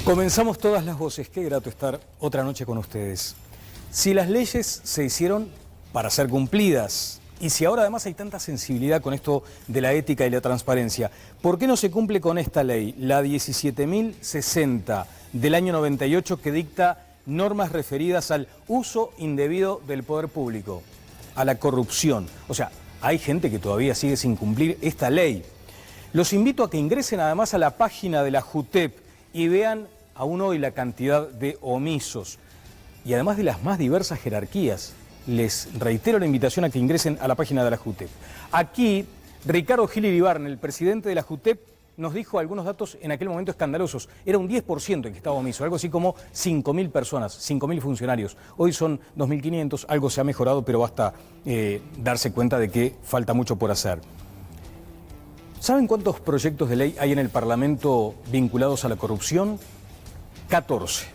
Comenzamos todas las voces. Qué grato estar otra noche con ustedes. Si las leyes se hicieron para ser cumplidas, y si ahora además hay tanta sensibilidad con esto de la ética y la transparencia, ¿por qué no se cumple con esta ley, la 17.060 del año 98, que dicta normas referidas al uso indebido del poder público, a la corrupción? O sea, hay gente que todavía sigue sin cumplir esta ley. Los invito a que ingresen además a la página de la JUTEP y vean aún hoy la cantidad de omisos y además de las más diversas jerarquías. Les reitero la invitación a que ingresen a la página de la JUTEP. Aquí, Ricardo Gil Iribarne, el presidente de la JUTEP, nos dijo algunos datos en aquel momento escandalosos. Era un 10% el que estaba omiso, algo así como 5.000 personas, 5.000 funcionarios. Hoy son 2.500, algo se ha mejorado, pero basta darse cuenta de que falta mucho por hacer. ¿Saben cuántos proyectos de ley hay en el Parlamento vinculados a la corrupción? 14.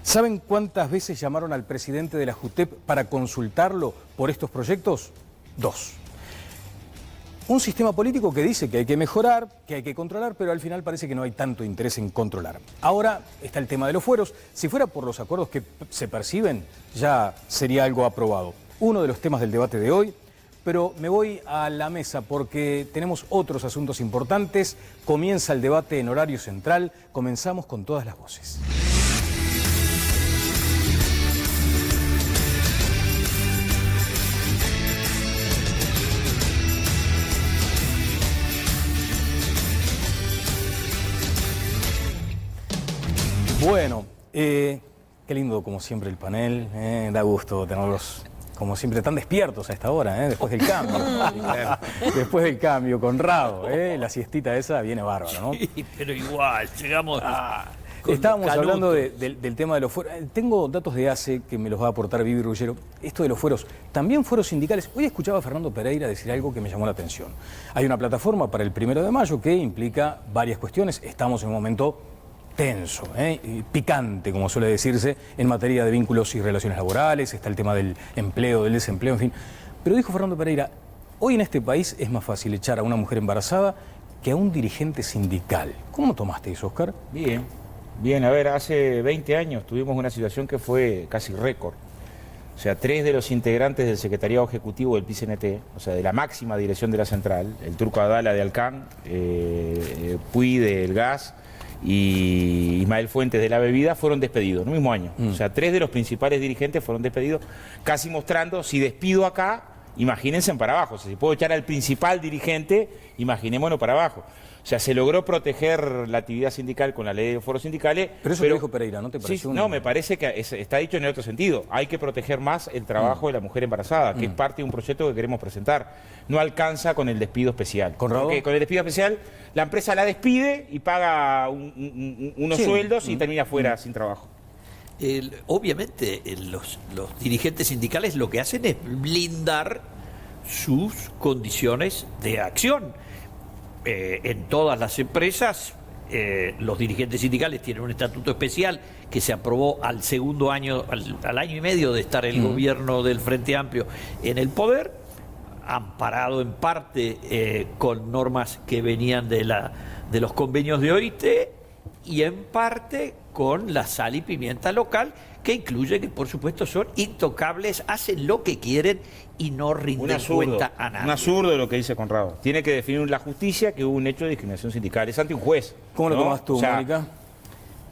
¿Saben cuántas veces llamaron al presidente de la JUTEP para consultarlo por estos proyectos? 2. Un sistema político que dice que hay que mejorar, que hay que controlar, pero al final parece que no hay tanto interés en controlar. Ahora está el tema de los fueros. Si fuera por los acuerdos que se perciben, ya sería algo aprobado. Uno de los temas del debate de hoy, pero me voy a la mesa porque tenemos otros asuntos importantes. Comienza el debate en horario central. Comenzamos con todas las voces. Bueno, qué lindo como siempre el panel, da gusto tenerlos como siempre tan despiertos a esta hora, después del cambio. Después del cambio, con Rado, la siestita esa viene bárbara, ¿no? Sí, pero igual, llegamos estábamos hablando del tema de los fueros. Tengo datos de ACE que me los va a aportar Vivi Ruggiero. Esto de los fueros, también fueros sindicales. Hoy escuchaba a Fernando Pereira decir algo que me llamó la atención. Hay una plataforma para el 1 de mayo que implica varias cuestiones. Estamos en un momento tenso, picante, como suele decirse, en materia de vínculos y relaciones laborales. Está el tema del empleo, del desempleo, en fin. Pero dijo Fernando Pereira, hoy en este país es más fácil echar a una mujer embarazada que a un dirigente sindical. ¿Cómo tomaste eso, Oscar? Bien, bien. A ver, hace 20 años tuvimos una situación que fue casi récord. O sea, 3 de los integrantes del secretariado ejecutivo del PICNT, o sea, de la máxima dirección de la central, el Turco Adala de Alcán, Puy del Gas y Ismael Fuentes de la Bebida, fueron despedidos en el mismo año. O sea, 3 de los principales dirigentes fueron despedidos, casi mostrando, si despido acá, imagínense para abajo. O sea, si puedo echar al principal dirigente, imaginémonos para abajo. O sea, se logró proteger la actividad sindical con la ley de foros sindicales. Pero eso lo dijo Pereira, ¿no te pareció? Sí, no, me parece que está dicho en el otro sentido. Hay que proteger más el trabajo de la mujer embarazada, que es parte de un proyecto que queremos presentar. No alcanza con el despido especial. Porque con el despido especial, la empresa la despide y paga unos sueldos y termina fuera sin trabajo. Obviamente, los dirigentes sindicales lo que hacen es blindar sus condiciones de acción. En todas las empresas, los dirigentes sindicales tienen un estatuto especial que se aprobó al segundo año, al año y medio de estar el gobierno del Frente Amplio en el poder, amparado en parte con normas que venían de los convenios de OIT y en parte con la sal y pimienta local, que incluye que por supuesto son intocables, hacen lo que quieren y no rinden cuenta a nadie. Un absurdo lo que dice Conrado. Tiene que definir la justicia que hubo un hecho de discriminación sindical. Es ante un juez. ¿Cómo lo tomas tú, Mónica?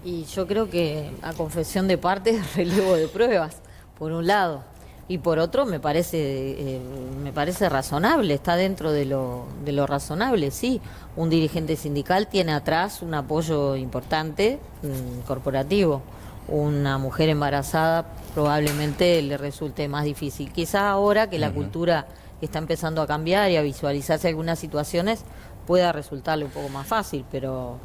Y yo creo que a confesión de parte relevo de pruebas, por un lado. Y por otro me parece razonable, está dentro de lo razonable, sí. Un dirigente sindical tiene atrás un apoyo importante corporativo. Una mujer embarazada probablemente le resulte más difícil. Quizás ahora que la cultura está empezando a cambiar y a visualizarse algunas situaciones, pueda resultarle un poco más fácil, pero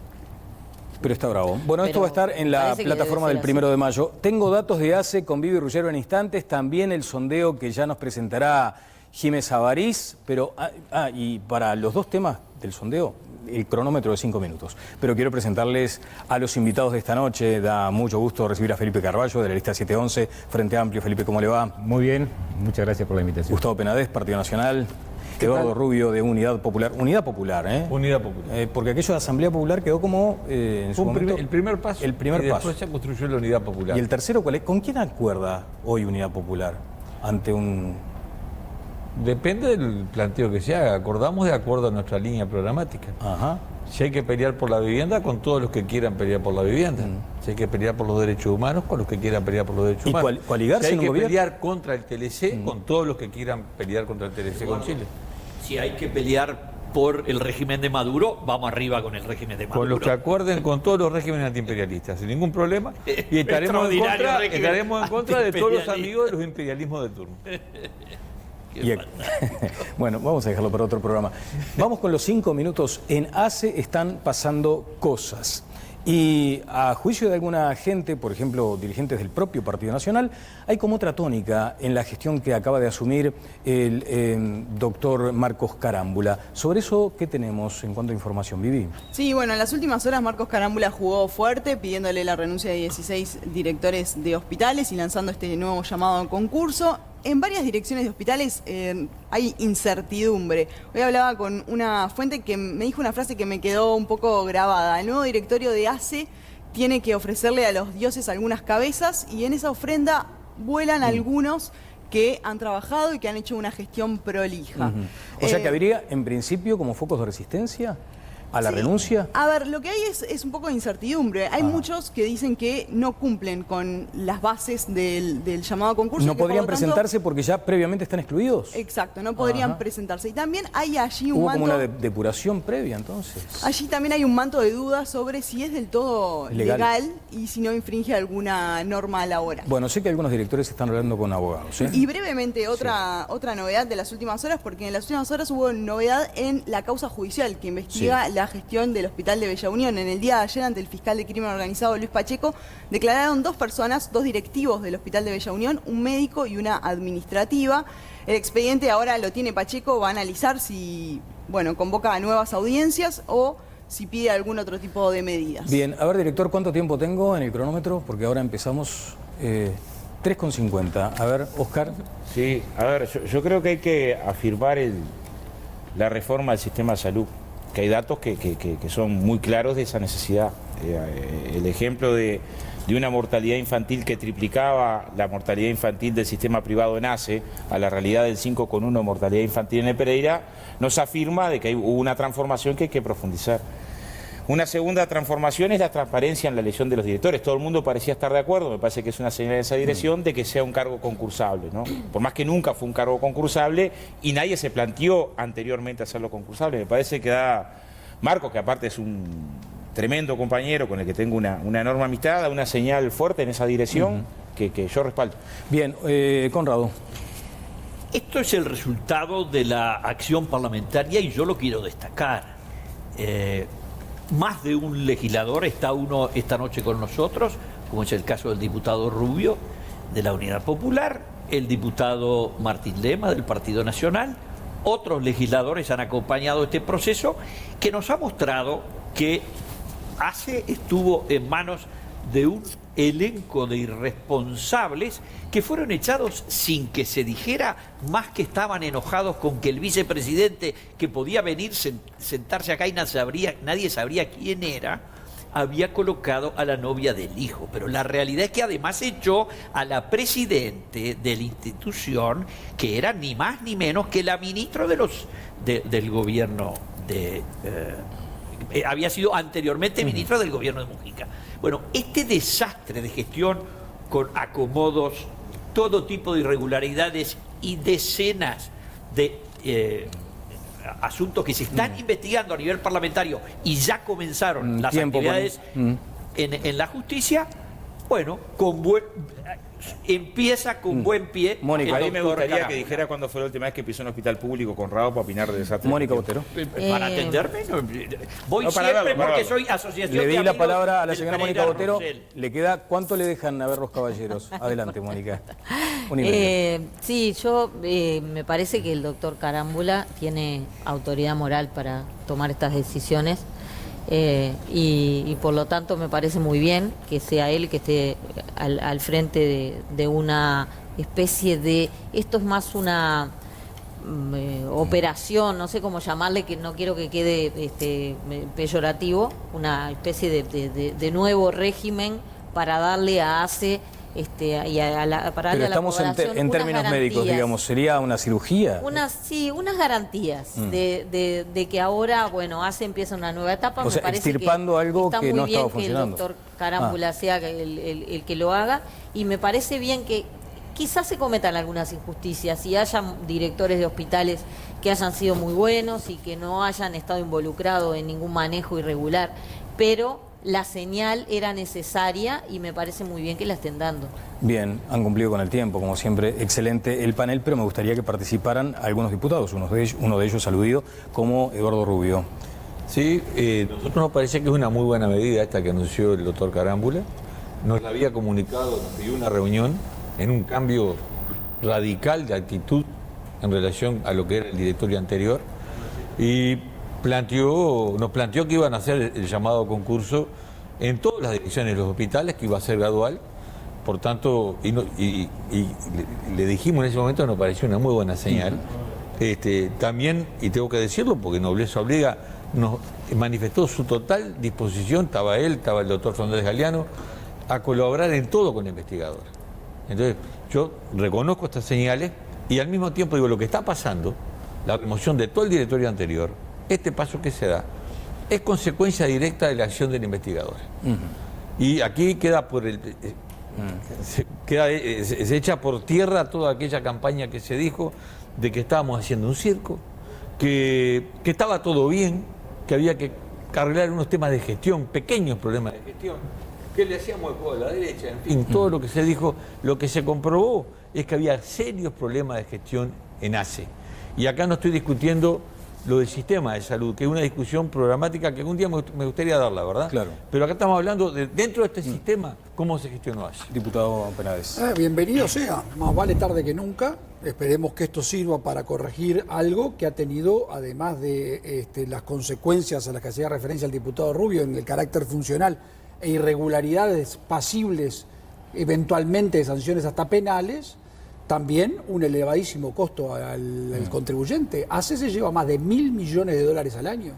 está bravo. Bueno, esto va a estar en la plataforma del 1 de mayo. Tengo datos de ACE con Vivi Ruggiero en instantes, también el sondeo que ya nos presentará Jiménez Avariz, pero y para los dos temas del sondeo, el cronómetro de 5 minutos. Pero quiero presentarles a los invitados de esta noche. Da mucho gusto recibir a Felipe Carballo, de la lista 711, Frente Amplio. Felipe, ¿cómo le va? Muy bien, muchas gracias por la invitación. Gustavo Penades, Partido Nacional. Eduardo Rubio de Unidad Popular. Unidad Popular, ¿eh? Unidad Popular. Porque aquello de Asamblea Popular quedó como en su momento... El primer paso. El primer y paso. después se construyó la Unidad Popular. ¿Y el tercero cuál es? ¿Con quién acuerda hoy Unidad Popular ante un...? Depende del planteo que se haga. Acordamos de acuerdo a nuestra línea programática. Ajá. Si hay que pelear por la vivienda, con todos los que quieran pelear por la vivienda. Si hay que pelear por los derechos humanos, con los que quieran pelear por los derechos ¿Y humanos. coaligarse si hay en un que gobierno? pelear contra el TLC, con todos los que quieran pelear contra el TLC con Chile. Si hay que pelear por el régimen de Maduro, vamos arriba con el régimen de Maduro. Con los que acuerden con todos los regímenes antiimperialistas, sin ningún problema. Y estaremos en contra de todos los amigos de los imperialismos de turno. Bueno, vamos a dejarlo para otro programa. Vamos con los 5 minutos. En ACE están pasando cosas. Y a juicio de alguna gente, por ejemplo, dirigentes del propio Partido Nacional, hay como otra tónica en la gestión que acaba de asumir el doctor Marcos Carámbula. Sobre eso, ¿qué tenemos en cuanto a información, Vivi? Sí, bueno, en las últimas horas Marcos Carámbula jugó fuerte pidiéndole la renuncia de 16 directores de hospitales y lanzando este nuevo llamado a concurso. En varias direcciones de hospitales hay incertidumbre. Hoy hablaba con una fuente que me dijo una frase que me quedó un poco grabada. El nuevo directorio de ACE tiene que ofrecerle a los dioses algunas cabezas y en esa ofrenda vuelan algunos que han trabajado y que han hecho una gestión prolija. O sea que habría, en principio, como focos de resistencia a la renuncia. A ver, lo que hay es un poco de incertidumbre. Hay muchos que dicen que no cumplen con las bases del llamado a concurso. ¿No que, podrían por lo tanto, presentarse porque ya previamente están excluidos? Exacto, no podrían presentarse. Y también hay allí un Hubo manto... como una depuración previa, entonces. Allí también hay un manto de dudas sobre si es del todo legal y si no infringe alguna norma laboral. Bueno, sé que algunos directores están hablando con abogados, ¿eh? Y brevemente, otra novedad de las últimas horas, porque en las últimas horas hubo novedad en la causa judicial que investiga la gestión del Hospital de Bella Unión. En el día de ayer, ante el fiscal de crimen organizado Luis Pacheco, declararon 2 personas, 2 directivos del Hospital de Bella Unión, un médico y una administrativa. El expediente ahora lo tiene Pacheco, va a analizar si, convoca a nuevas audiencias o si pide algún otro tipo de medidas. Bien, a ver, director, ¿cuánto tiempo tengo en el cronómetro? Porque ahora empezamos 3:50. A ver, Oscar. Sí, a ver, yo creo que hay que afirmar la reforma del sistema de salud, que hay datos que son muy claros de esa necesidad. El ejemplo de una mortalidad infantil que triplicaba la mortalidad infantil del sistema privado en ACE a la realidad del 5,1 mortalidad infantil en el Pereira, nos afirma de que hubo una transformación que hay que profundizar. Una segunda transformación es la transparencia en la elección de los directores. Todo el mundo parecía estar de acuerdo, me parece que es una señal de esa dirección, de que sea un cargo concursable, ¿no? Por más que nunca fue un cargo concursable y nadie se planteó anteriormente hacerlo concursable. Me parece que da Marcos, que aparte es un tremendo compañero con el que tengo una enorme amistad, da una señal fuerte en esa dirección que yo respaldo. Bien, Conrado. Esto es el resultado de la acción parlamentaria y yo lo quiero destacar. Más de un legislador está uno esta noche con nosotros, como es el caso del diputado Rubio de la Unidad Popular, el diputado Martín Lema del Partido Nacional. Otros legisladores han acompañado este proceso que nos ha mostrado que ACE estuvo en manos de un elenco de irresponsables que fueron echados sin que se dijera, más que estaban enojados con que el vicepresidente, que podía venir, sentarse acá y nadie sabría quién era, había colocado a la novia del hijo. Pero la realidad es que además echó a la presidente de la institución, que era ni más ni menos que la ministra del gobierno de... había sido anteriormente ministro del gobierno de Mujica. Bueno, este desastre de gestión con acomodos, todo tipo de irregularidades y decenas de asuntos que se están investigando a nivel parlamentario y ya comenzaron las actividades en la justicia, empieza con buen pie. Mónica, a mí me gustaría Carámbula. que dijera cuándo fue la última vez que pisó un hospital público con Conrado para opinar de desastre. Mónica Botero. Para atenderme, voy No, para siempre verlo, para porque verlo. soy asociación Le de di la amigos palabra a la del señora Pereira Mónica Botero. Rosell. ¿Le queda cuánto le dejan a ver los caballeros? Adelante, Mónica. Un y medio. Sí, yo me parece que el doctor Carámbula tiene autoridad moral para tomar estas decisiones y por lo tanto me parece muy bien que sea él que esté al frente de una especie de... Esto es más operación, no sé cómo llamarle, que no quiero que quede peyorativo, una especie de nuevo régimen para darle a ACE y para darle Pero estamos a la población en unas términos médicos, garantías. digamos, ¿sería una cirugía? Unas garantías de que ahora, bueno, ACE empieza una nueva etapa. O sea, me parece extirpando que algo está que muy no bien estaba funcionando. que el doctor Carámbula sea el que lo haga, y me parece bien que quizás se cometan algunas injusticias y hayan directores de hospitales que hayan sido muy buenos y que no hayan estado involucrados en ningún manejo irregular, pero la señal era necesaria y me parece muy bien que la estén dando. Bien, han cumplido con el tiempo, como siempre, excelente el panel, pero me gustaría que participaran algunos diputados, uno de ellos aludido como Eduardo Rubio. Sí, nosotros nos parece que es una muy buena medida esta que anunció el doctor Carámbula. Nos la había comunicado, nos pidió una reunión en un cambio radical de actitud en relación a lo que era el directorio anterior, y nos planteó que iban a hacer el llamado concurso en todas las direcciones de los hospitales, que iba a ser gradual. Por tanto, y le dijimos en ese momento que nos pareció una muy buena señal. También, y tengo que decirlo porque nobleza obliga, nos manifestó su total disposición, estaba él, estaba el doctor Fernández Galeano, a colaborar en todo con la investigadora. Entonces, yo reconozco estas señales y al mismo tiempo digo, lo que está pasando, la remoción de todo el directorio anterior, este paso que se da, es consecuencia directa de la acción del investigador. Y aquí queda se echa por tierra toda aquella campaña que se dijo de que estábamos haciendo un circo, que estaba todo bien, que había que arreglar unos temas de gestión, pequeños problemas de gestión, que le hacíamos el juego a la derecha, en fin, todo lo que se dijo. Lo que se comprobó es que había serios problemas de gestión en ACE. Y acá no estoy discutiendo lo del sistema de salud, que es una discusión programática que algún día me gustaría darla, ¿verdad? Claro. Pero acá estamos hablando de, dentro de este sistema, cómo se gestionó ACE. Diputado Penades. Bienvenido sea, más vale tarde que nunca. Esperemos que esto sirva para corregir algo que ha tenido, además de las consecuencias a las que hacía referencia el diputado Rubio en el carácter funcional e irregularidades pasibles eventualmente de sanciones hasta penales, también un elevadísimo costo al contribuyente. ACE se lleva más de $1.000 millones al año.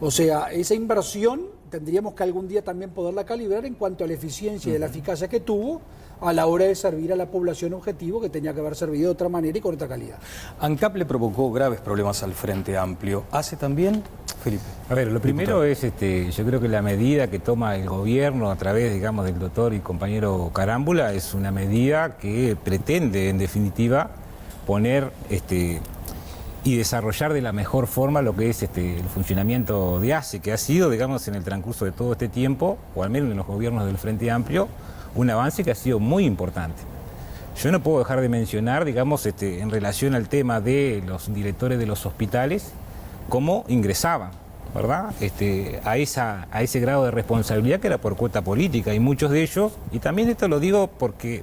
O sea, esa inversión tendríamos que algún día también poderla calibrar en cuanto a la eficiencia y la eficacia que tuvo a la hora de servir a la población objetivo, que tenía que haber servido de otra manera y con otra calidad. ANCAP le provocó graves problemas al Frente Amplio. ¿ACE también, Felipe? A ver, lo primero es, yo creo que la medida que toma el gobierno a través, digamos, del doctor y compañero Carámbula es una medida que pretende, en definitiva, poner y desarrollar de la mejor forma lo que es el funcionamiento de ACE, que ha sido, digamos, en el transcurso de todo este tiempo, o al menos en los gobiernos del Frente Amplio, un avance que ha sido muy importante. Yo no puedo dejar de mencionar, digamos, en relación al tema de los directores de los hospitales, cómo ingresaban, ¿verdad? A ese grado de responsabilidad que era por cuota política, y muchos de ellos, y también esto lo digo porque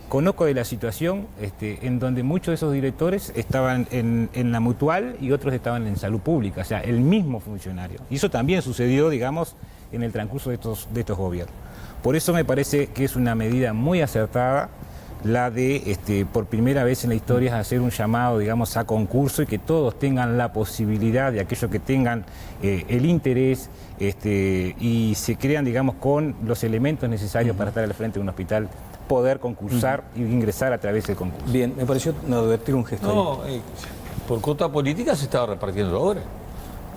conozco de la situación en donde muchos de esos directores estaban en la Mutual y otros estaban en Salud Pública, o sea, el mismo funcionario. Y eso también sucedió, digamos, en el transcurso de estos gobiernos. Por eso me parece que es una medida muy acertada la de, por primera vez en la historia, hacer un llamado, digamos, a concurso y que todos tengan la posibilidad, de aquellos que tengan el interés y se crean, digamos, con los elementos necesarios para estar al frente de un hospital, poder concursar e ingresar a través del concurso. Bien, me pareció advertir un gesto. No, por cuota política se estaba repartiendo ahora.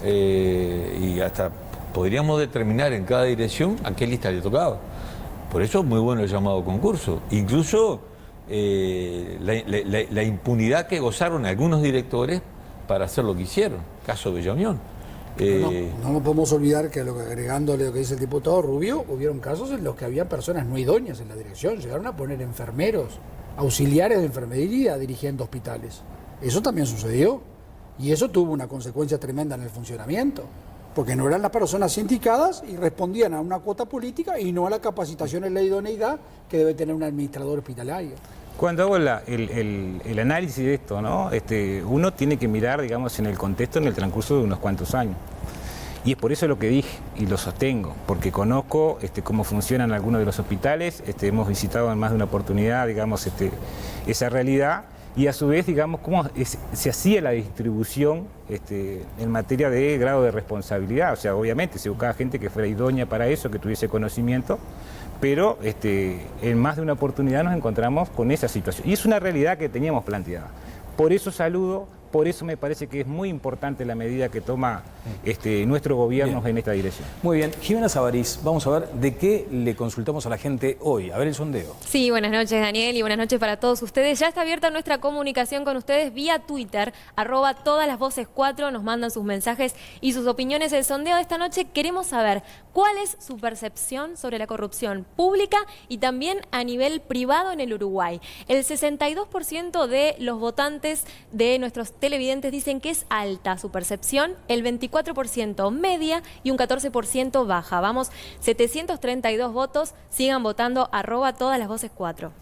Y hasta podríamos determinar en cada dirección a qué lista le tocaba. Por eso es muy bueno el llamado concurso. Incluso la impunidad que gozaron algunos directores para hacer lo que hicieron. Caso Bella Unión. No nos podemos olvidar que, agregándole lo que dice el diputado Rubio, hubieron casos en los que había personas no idóneas en la dirección. Llegaron a poner enfermeros, auxiliares de enfermería dirigiendo hospitales. Eso también sucedió. Y eso tuvo una consecuencia tremenda en el funcionamiento. Porque no eran las personas indicadas y respondían a una cuota política y no a la capacitación en la idoneidad que debe tener un administrador hospitalario. Cuando hago el análisis de esto, ¿no? Uno tiene que mirar, digamos, en el contexto, en el transcurso de unos cuantos años. Y es por eso lo que dije y lo sostengo, porque conozco cómo funcionan algunos de los hospitales, hemos visitado en más de una oportunidad, digamos, esa realidad, y a su vez, digamos, cómo se hacía la distribución en materia de grado de responsabilidad. O sea, obviamente se buscaba gente que fuera idónea para eso, que tuviese conocimiento, pero en más de una oportunidad nos encontramos con esa situación. Y es una realidad que teníamos planteada. Por eso saludo, por eso me parece que es muy importante la medida que toma nuestro gobierno en esta dirección. Muy bien. Jimena Sabarís, vamos a ver de qué le consultamos a la gente hoy. A ver el sondeo. Sí, buenas noches, Daniel, y buenas noches para todos ustedes. Ya está abierta nuestra comunicación con ustedes vía Twitter, @todaslasvoces4, nos mandan sus mensajes y sus opiniones. El sondeo de esta noche, queremos saber cuál es su percepción sobre la corrupción pública y también a nivel privado en el Uruguay. El 62% de los votantes de nuestros televidentes dicen que es alta su percepción, el 24% media y un 14% baja. Vamos, 732 votos, sigan votando @todaslasvoces4.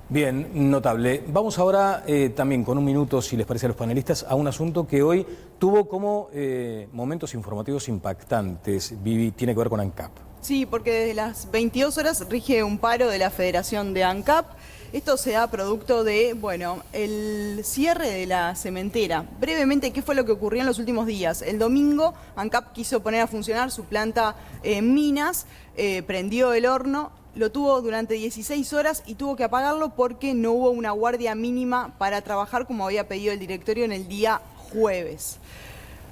Bien, notable. Vamos ahora también con un minuto, si les parece a los panelistas, a un asunto que hoy tuvo como momentos informativos impactantes. Vivi, tiene que ver con ANCAP. Sí, porque desde las 22 horas rige un paro de la Federación de ANCAP. Esto se da producto de, bueno, el cierre de la cementera. Brevemente, ¿qué fue lo que ocurrió en los últimos días? El domingo, ANCAP quiso poner a funcionar su planta en Minas, prendió el horno, lo tuvo durante 16 horas y tuvo que apagarlo porque no hubo una guardia mínima para trabajar como había pedido el directorio en el día jueves.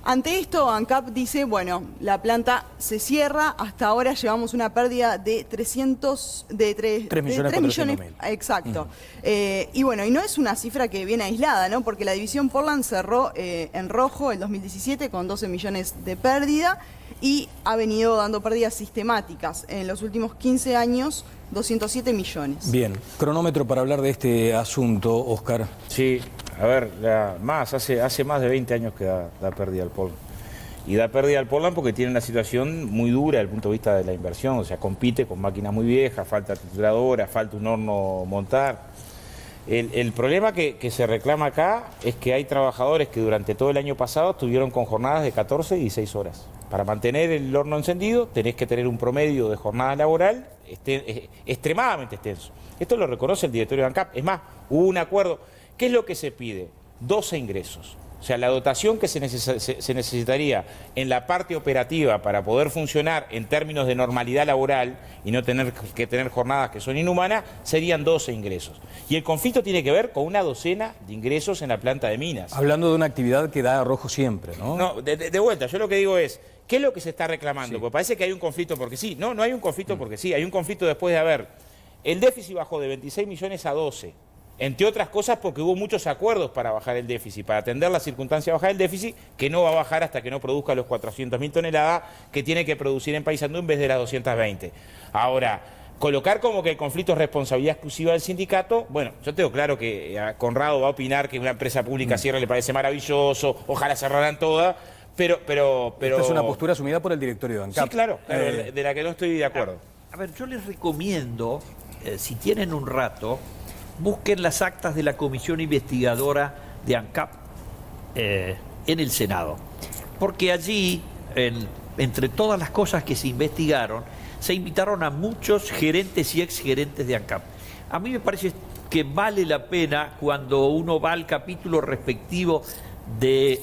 Ante esto, ANCAP dice, bueno, la planta se cierra, hasta ahora llevamos una pérdida de 3 millones. Exacto. Y bueno, y no es una cifra que viene aislada, ¿no? Porque la división Portland cerró en rojo el 2017 con 12 millones de pérdida y ha venido dando pérdidas sistemáticas. En los últimos 15 años, 207 millones. Bien, cronómetro para hablar de este asunto, Oscar. Sí, a ver, hace más de 20 años que da pérdida al Portland. Y da pérdida al Portland porque tiene una situación muy dura desde el punto de vista de la inversión. O sea, compite con máquinas muy viejas, falta trituradora, falta un horno montar. El problema que se reclama acá es que hay trabajadores que durante todo el año pasado estuvieron con jornadas de 14 y 16 horas. Para mantener el horno encendido tenés que tener un promedio de jornada laboral extremadamente extenso. Esto lo reconoce el directorio de ANCAP. Es más, hubo un acuerdo. ¿Qué es lo que se pide? 12 ingresos. O sea, la dotación que se necesitaría en la parte operativa para poder funcionar en términos de normalidad laboral y no tener que tener jornadas que son inhumanas, serían 12 ingresos. Y el conflicto tiene que ver con una docena de ingresos en la planta de Minas. Hablando de una actividad que da rojo siempre, ¿no? No, de vuelta, yo lo que digo es, ¿qué es lo que se está reclamando? Sí. Porque parece que hay un conflicto porque sí. No, no hay un conflicto porque sí. Hay un conflicto después de haber... El déficit bajó de 26 millones a 12. Entre otras cosas porque hubo muchos acuerdos para bajar el déficit, para atender la circunstancia de bajar el déficit, que no va a bajar hasta que no produzca los 400.000 toneladas que tiene que producir en Paysandú en vez de las 220. Ahora, colocar como que el conflicto es responsabilidad exclusiva del sindicato, bueno, yo tengo claro que Conrado va a opinar que una empresa pública cierre le parece maravilloso, ojalá cerraran todas, pero... Esta es una postura asumida por el directorio de ANCAP. Sí, claro, de la que no estoy de acuerdo. A ver, yo les recomiendo, si tienen un rato, busquen las actas de la comisión investigadora de ANCAP en el Senado. Porque allí, entre todas las cosas que se investigaron, se invitaron a muchos gerentes y exgerentes de ANCAP. A mí me parece que vale la pena, cuando uno va al capítulo respectivo de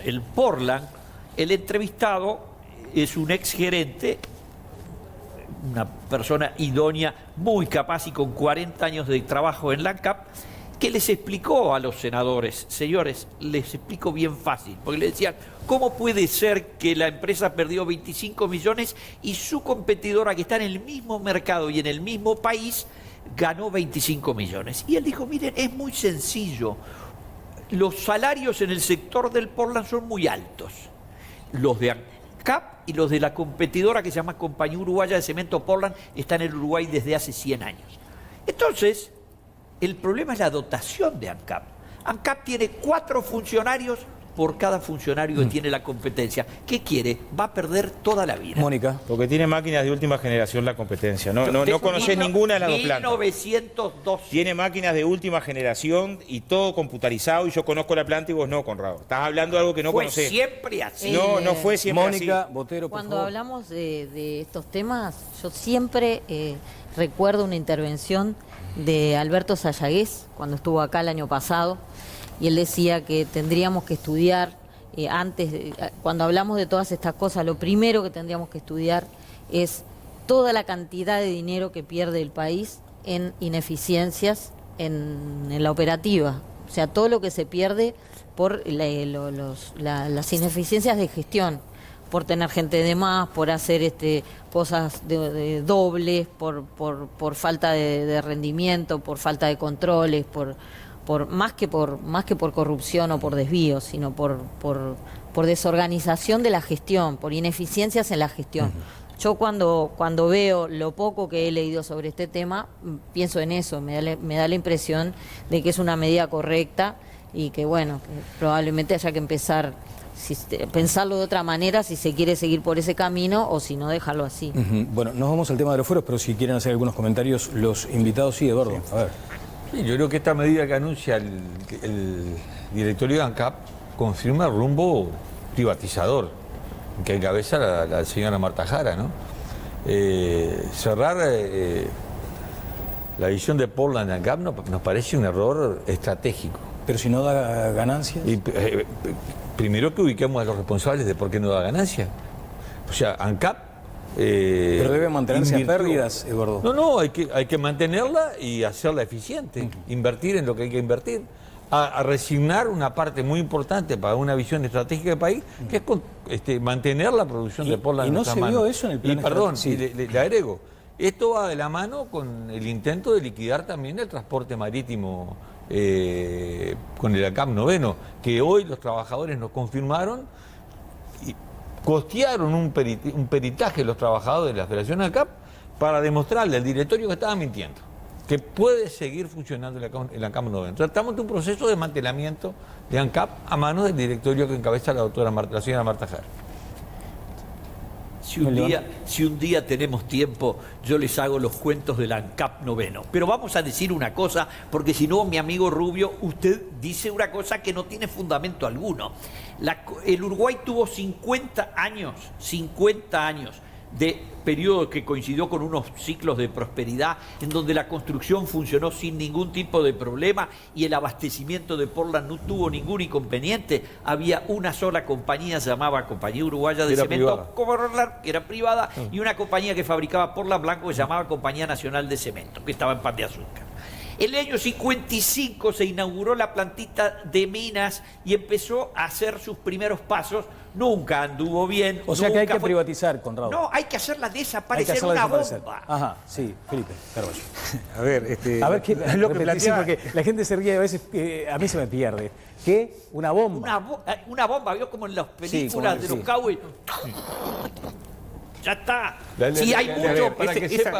el Portland, el entrevistado es un exgerente, una persona idónea, muy capaz y con 40 años de trabajo en la ANCAP, que les explicó a los senadores, señores, les explico bien fácil, porque le decían, ¿cómo puede ser que la empresa perdió 25 millones y su competidora, que está en el mismo mercado y en el mismo país, ganó 25 millones? Y él dijo, miren, es muy sencillo, los salarios en el sector del Portland son muy altos, los de ANCAP y los de la competidora que se llama Compañía Uruguaya de Cemento Portland están en el Uruguay desde hace 100 años. Entonces, el problema es la dotación de ANCAP. ANCAP tiene 4 funcionarios por cada funcionario que tiene la competencia. ¿Qué quiere? Va a perder toda la vida. Mónica. Porque tiene máquinas de última generación la competencia. No conocés ninguna de las dos plantas. 1902. Tiene máquinas de última generación y todo computarizado, y yo conozco la planta y vos no, Conrado. Estás hablando de algo que no conocés. Fue siempre así. No fue siempre Mónica así. Botero, por Cuando favor. hablamos de estos temas, yo siempre recuerdo una intervención de Alberto Sayagués cuando estuvo acá el año pasado, y él decía que tendríamos que estudiar, cuando hablamos de todas estas cosas, lo primero que tendríamos que estudiar es toda la cantidad de dinero que pierde el país en ineficiencias en la operativa. O sea, todo lo que se pierde por las ineficiencias de gestión, por tener gente de más, por hacer cosas de dobles, por falta de rendimiento, por falta de controles, más que por corrupción o por desvíos, sino por desorganización de la gestión, por ineficiencias en la gestión. Yo cuando veo lo poco que he leído sobre este tema, pienso en eso, me da la impresión de que es una medida correcta y que, bueno, que probablemente haya que empezar, pensarlo de otra manera si se quiere seguir por ese camino o si no, dejarlo así. Bueno, nos vamos al tema de los fueros, pero si quieren hacer algunos comentarios, los invitados, sí, Eduardo, a ver. Sí, yo creo que esta medida que anuncia el directorio de ANCAP confirma el rumbo privatizador que encabeza la señora Marta Jara, ¿no? Cerrar la división de Portland de ANCAP nos parece un error estratégico. Pero si no da ganancias. Y, primero que ubiquemos a los responsables de por qué no da ganancias. O sea, ANCAP... pero debe mantenerse a pérdidas, Eduardo. No, hay que mantenerla y hacerla eficiente. Invertir en lo que hay que invertir. A resignar una parte muy importante para una visión estratégica del país, que es mantener la producción de Portland en nuestras manos. ¿Y no se vio manos. eso en el plan Perdón, estratégico? le agrego, esto va de la mano con el intento de liquidar también el transporte marítimo con el ANCAP noveno, que hoy los trabajadores nos confirmaron y costearon un peritaje los trabajadores de la Federación ANCAP para demostrarle al directorio que estaba mintiendo, que puede seguir funcionando el ANCAP noveno. Tratamos de un proceso de desmantelamiento de ANCAP a manos del directorio que encabeza la señora Marta Jara. Si un día tenemos tiempo, yo les hago los cuentos del ANCAP noveno. Pero vamos a decir una cosa, porque si no, mi amigo Rubio, usted dice una cosa que no tiene fundamento alguno. El Uruguay tuvo 50 años de periodo que coincidió con unos ciclos de prosperidad en donde la construcción funcionó sin ningún tipo de problema y el abastecimiento de Portland no tuvo ningún inconveniente. Había una sola compañía, se llamaba Compañía Uruguaya de Cemento, Portland, que era privada, y una compañía que fabricaba Portland Blanco que se llamaba Compañía Nacional de Cemento, que estaba en Pan de Azúcar. En el año 55 se inauguró la plantita de minas y empezó a hacer sus primeros pasos. Nunca anduvo bien. O sea que hay que privatizar, Conrado. No, hay que hacerla desaparecer, una bomba. Ajá, sí, Felipe Carballo. A ver, a ver qué es lo que plantea, porque la gente se ríe a veces, a mí se me pierde. ¿Qué? Una bomba. Una bomba, ¿vio? Como en las películas de los cowboys. Ya está. Sí, hay mucho.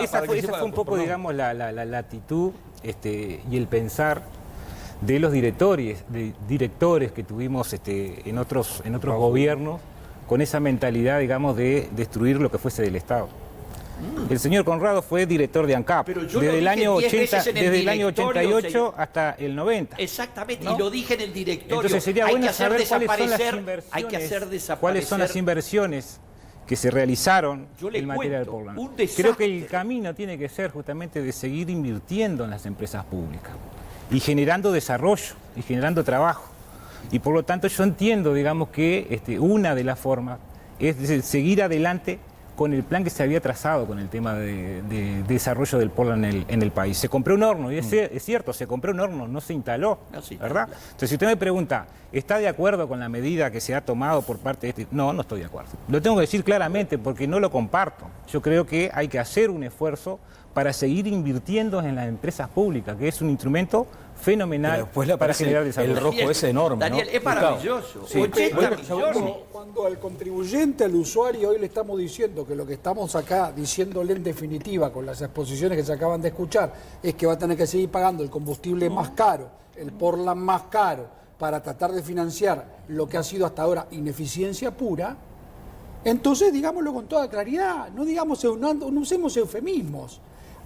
Esa fue un poco, digamos, la actitud y el pensar de los directores que tuvimos en otros gobiernos, con esa mentalidad, digamos, de destruir lo que fuese del Estado. El señor Conrado fue director de ANCAP desde el año 88 hasta el 90. Exactamente, ¿no? Y lo dije en el directorio. Entonces sería bueno saber cuáles son las inversiones que se realizaron en materia de Portland. Creo que el camino tiene que ser justamente de seguir invirtiendo en las empresas públicas y generando desarrollo y generando trabajo. Y por lo tanto yo entiendo, digamos, que una de las formas es seguir adelante con el plan que se había trazado con el tema de desarrollo del Portland en el país. Se compró un horno, y es cierto, se compró un horno, no se instaló, ¿verdad? Entonces, si usted me pregunta, ¿está de acuerdo con la medida que se ha tomado por parte de No, no estoy de acuerdo. Lo tengo que decir claramente porque no lo comparto. Yo creo que hay que hacer un esfuerzo para seguir invirtiendo en las empresas públicas, que es un instrumento fenomenal para generar desarrollo. El rojo es enorme, Daniel, ¿no? es maravilloso. Sí. 80 millones. Cuando al contribuyente, al usuario, hoy le estamos diciendo que lo que estamos acá diciéndole en definitiva con las exposiciones que se acaban de escuchar es que va a tener que seguir pagando el combustible más caro, el Portland más caro, para tratar de financiar lo que ha sido hasta ahora ineficiencia pura, entonces digámoslo con toda claridad, no usemos eufemismos.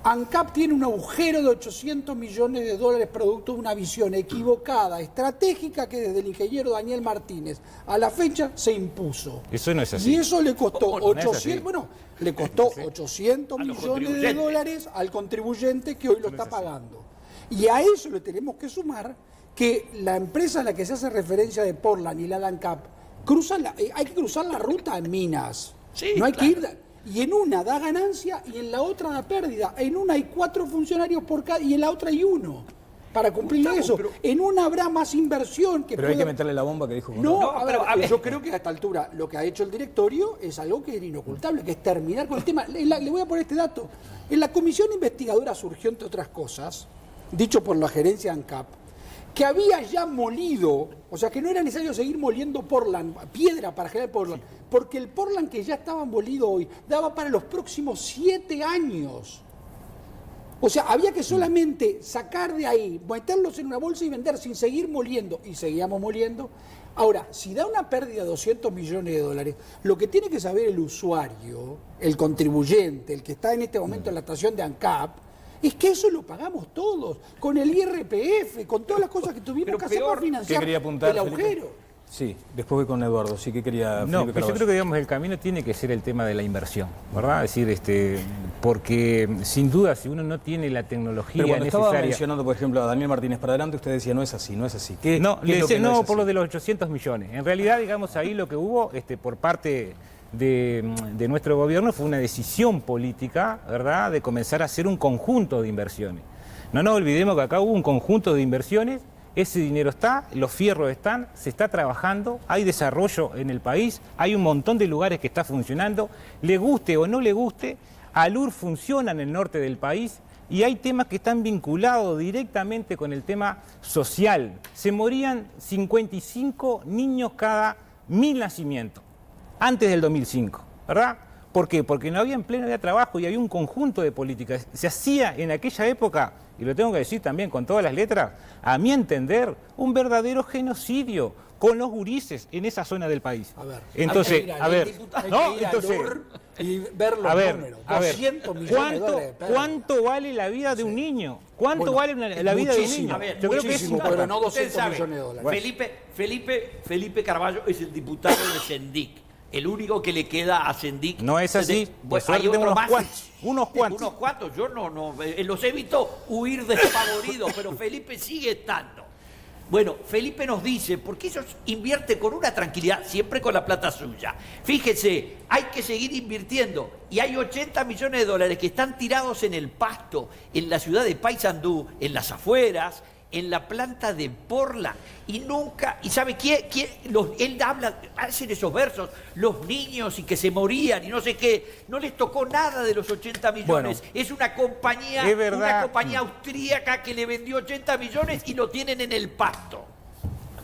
ANCAP tiene un agujero de 800 millones de dólares producto de una visión equivocada, estratégica, que desde el ingeniero Daniel Martínez a la fecha se impuso. Eso no es así. Y eso le costó No es así. 800, bueno, le costó 800 millones de dólares al contribuyente que hoy lo está pagando. Y a eso le tenemos que sumar que la empresa a la que se hace referencia de Portland y la de ANCAP, hay que cruzar la ruta en minas. Sí, no hay claro. que ir... Y en una da ganancia y en la otra da pérdida. En una hay 4 funcionarios por cada y en la otra hay 1. Para cumplir eso. En una habrá más inversión que Pero hay que meterle la bomba que dijo. No, a ver, yo creo que a esta altura lo que ha hecho el directorio es algo que es inocultable, que es terminar con el tema. Le voy a poner este dato. En la comisión investigadora surgió, entre otras cosas, dicho por la gerencia de ANCAP, que había ya molido, o sea que no era necesario seguir moliendo Portland, piedra para generar Portland, porque el Portland que ya estaba molido hoy daba para los próximos 7 años. O sea, había que solamente sacar de ahí, meterlos en una bolsa y vender sin seguir moliendo, y seguíamos moliendo. Ahora, si da una pérdida de 200 millones de dólares, lo que tiene que saber el usuario, el contribuyente, el que está en este momento en la estación de ANCAP, es que eso lo pagamos todos, con el IRPF, con todas las cosas que tuvimos que hacer para financiar quería apuntar, el agujero. Felipe? Sí, después voy con Eduardo, sí que quería... No, Felipe pero yo creo que digamos, el camino tiene que ser el tema de la inversión, ¿verdad? Es decir, porque sin duda si uno no tiene la tecnología Pero cuando estaba necesaria... mencionando, por ejemplo, a Daniel Martínez para adelante, usted decía, no es así, no es así. ¿Qué, No, qué le es lo decía, que no no, es por lo así? de los 800 millones. En realidad, digamos, ahí lo que hubo por parte de nuestro gobierno fue una decisión política, ¿verdad?, de comenzar a hacer un conjunto de inversiones. No nos olvidemos que acá hubo un conjunto de inversiones, ese dinero está, los fierros están, se está trabajando, hay desarrollo en el país, hay un montón de lugares que está funcionando, le guste o no le guste, ALUR funciona en el norte del país y hay temas que están vinculados directamente con el tema social. Se morían 55 niños cada 1000 nacimientos, antes del 2005, ¿verdad? ¿Por qué? Porque no había empleo, no había trabajo y había un conjunto de políticas. Se hacía en aquella época, y lo tengo que decir también con todas las letras, a mi entender, un verdadero genocidio con los gurises en esa zona del país. A ver, entonces, y ver los números. 200 millones de dólares. ¿cuánto vale la vida de un niño? ¿Cuánto Bueno, vale la vida de un niño? A ver, Yo creo que es muchísimo, importante. pero no 200 Usted sabe, millones de dólares. Felipe Carballo es el diputado de Sendic. El único que le queda a Sendic. No es así. Pues De hay suerte, otro unos más. cuantos. Unos cuantos. Unos cuantos. Yo no, los he visto huir despavoridos, pero Felipe sigue estando. Bueno, Felipe nos dice, porque ellos invierten con una tranquilidad, siempre con la plata suya. Fíjese, hay que seguir invirtiendo. Y hay 80 millones de dólares que están tirados en el pasto, en la ciudad de Paysandú, en las afueras, en la planta de Portland. Y nunca, ¿y sabe quién? Él habla, hacen esos versos, los niños y que se morían y no sé qué. No les tocó nada de los 80 millones. Bueno, es una compañía, es verdad. una compañía austríaca que le vendió 80 millones y lo tienen en el pasto.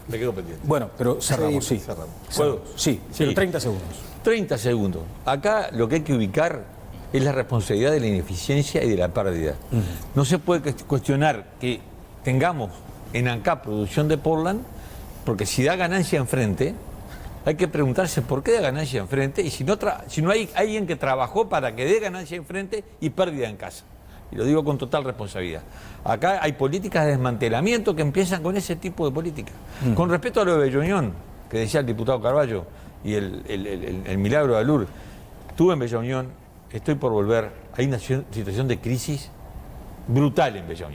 Me quedo pendiente. Bueno, pero cerramos, sí. Cerramos. ¿Puedo? Sí, pero 30 segundos. 30 segundos. Acá lo que hay que ubicar es la responsabilidad de la ineficiencia y de la pérdida. No se puede cuestionar que tengamos en ANCAP producción de Portland, porque si da ganancia enfrente, hay que preguntarse por qué da ganancia enfrente y si no hay alguien que trabajó para que dé ganancia enfrente y pérdida en casa. Y lo digo con total responsabilidad. Acá hay políticas de desmantelamiento que empiezan con ese tipo de políticas. Con respecto a lo de Bella que decía el diputado Carballo, y el milagro de ALUR, estuve en Bella estoy por volver. Hay una situación de crisis brutal en Bella